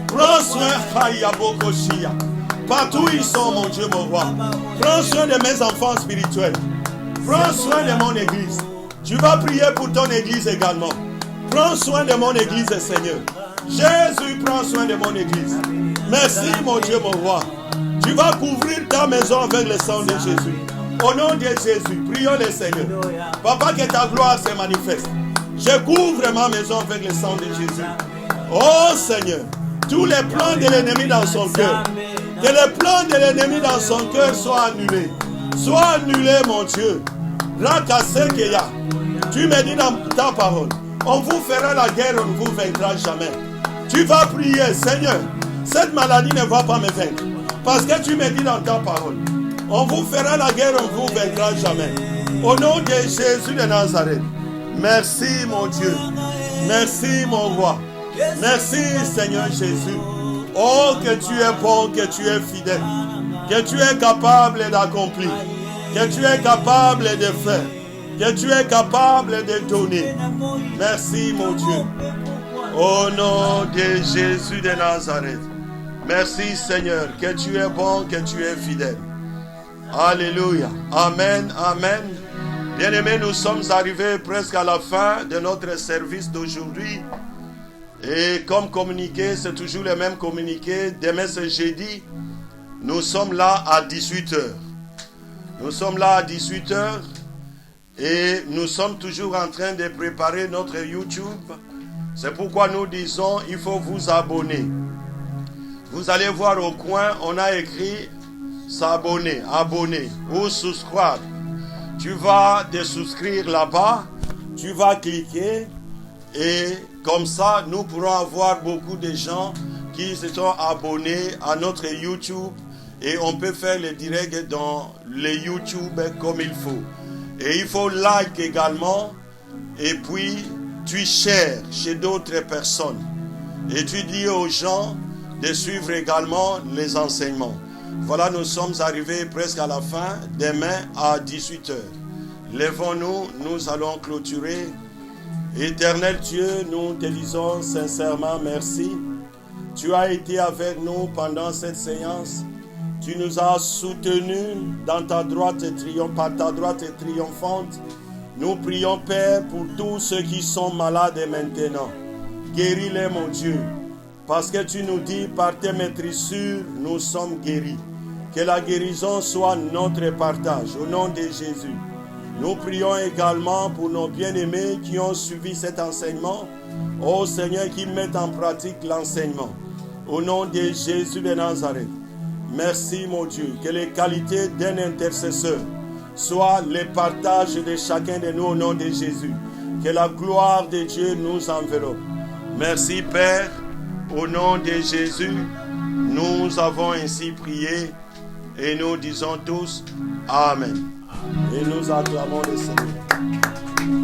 Speaker 3: Prends soin, Hayabokoshia. Partout où ils sont, mon Dieu, mon roi. Prends soin de mes enfants spirituels. Prends soin de mon église. Tu vas prier pour ton église également. Prends soin de mon église, Seigneur. Jésus, prends soin de mon église. Merci, mon Dieu, mon roi. Tu vas couvrir ta maison avec le sang de Jésus. Au nom de Jésus, prions le Seigneur. Papa, que ta gloire se manifeste. Je couvre ma maison avec le sang de Jésus. Oh Seigneur, tous les plans de l'ennemi dans son cœur, que les plans de l'ennemi dans son cœur soient annulés. Sois annulé, mon Dieu. Rakasekeya. Tu me dis dans ta parole, on vous fera la guerre, on ne vous vaincra jamais. Tu vas prier, Seigneur, cette maladie ne va pas me vaincre. Parce que tu me dis dans ta parole, on vous fera la guerre, on ne vous vaincra jamais. Au nom de Jésus de Nazareth. Merci, mon Dieu. Merci, mon roi. Merci, Seigneur Jésus. Oh, que tu es bon, que tu es fidèle. Que tu es capable d'accomplir. Que tu es capable de faire. Que tu es capable de donner. Merci, mon Dieu. Au nom de Jésus de Nazareth. Merci, Seigneur, que tu es bon, que tu es fidèle. Alléluia. Amen, amen. Bien-aimés, nous sommes arrivés presque à la fin de notre service d'aujourd'hui. Et comme communiqué, c'est toujours le même communiqué. Demain, c'est jeudi. Nous sommes là à 18h. Nous sommes là à 18h. Et nous sommes toujours en train de préparer notre YouTube. C'est pourquoi nous disons, il faut vous abonner. Vous allez voir au coin, on a écrit s'abonner, abonner ou subscribe. Tu vas te souscrire là-bas, tu vas cliquer et comme ça, nous pourrons avoir beaucoup de gens qui se sont abonnés à notre YouTube et on peut faire le direct dans le YouTube comme il faut. Et il faut like également et puis tu shares chez d'autres personnes et tu dis aux gens de suivre également les enseignements. Voilà, nous sommes arrivés presque à la fin. Demain à 18h. Lèvons-nous, nous allons clôturer. Éternel Dieu, nous te disons sincèrement merci. Tu as été avec nous pendant cette séance. Tu nous as soutenus dans ta droite par ta droite triomphante. Nous prions, Père, pour tous ceux qui sont malades maintenant. Guéris-les, mon Dieu. Parce que tu nous dis, par tes maîtrissures, nous sommes guéris. Que la guérison soit notre partage. Au nom de Jésus. Nous prions également pour nos bien-aimés qui ont suivi cet enseignement. Ô Seigneur, qui mettent en pratique l'enseignement. Au nom de Jésus de Nazareth. Merci, mon Dieu. Que les qualités d'un intercesseur soient les partages de chacun de nous au nom de Jésus. Que la gloire de Dieu nous enveloppe. Merci, Père. Au nom de Jésus, nous avons ainsi prié et nous disons tous Amen. Et nous acclamons le Seigneur.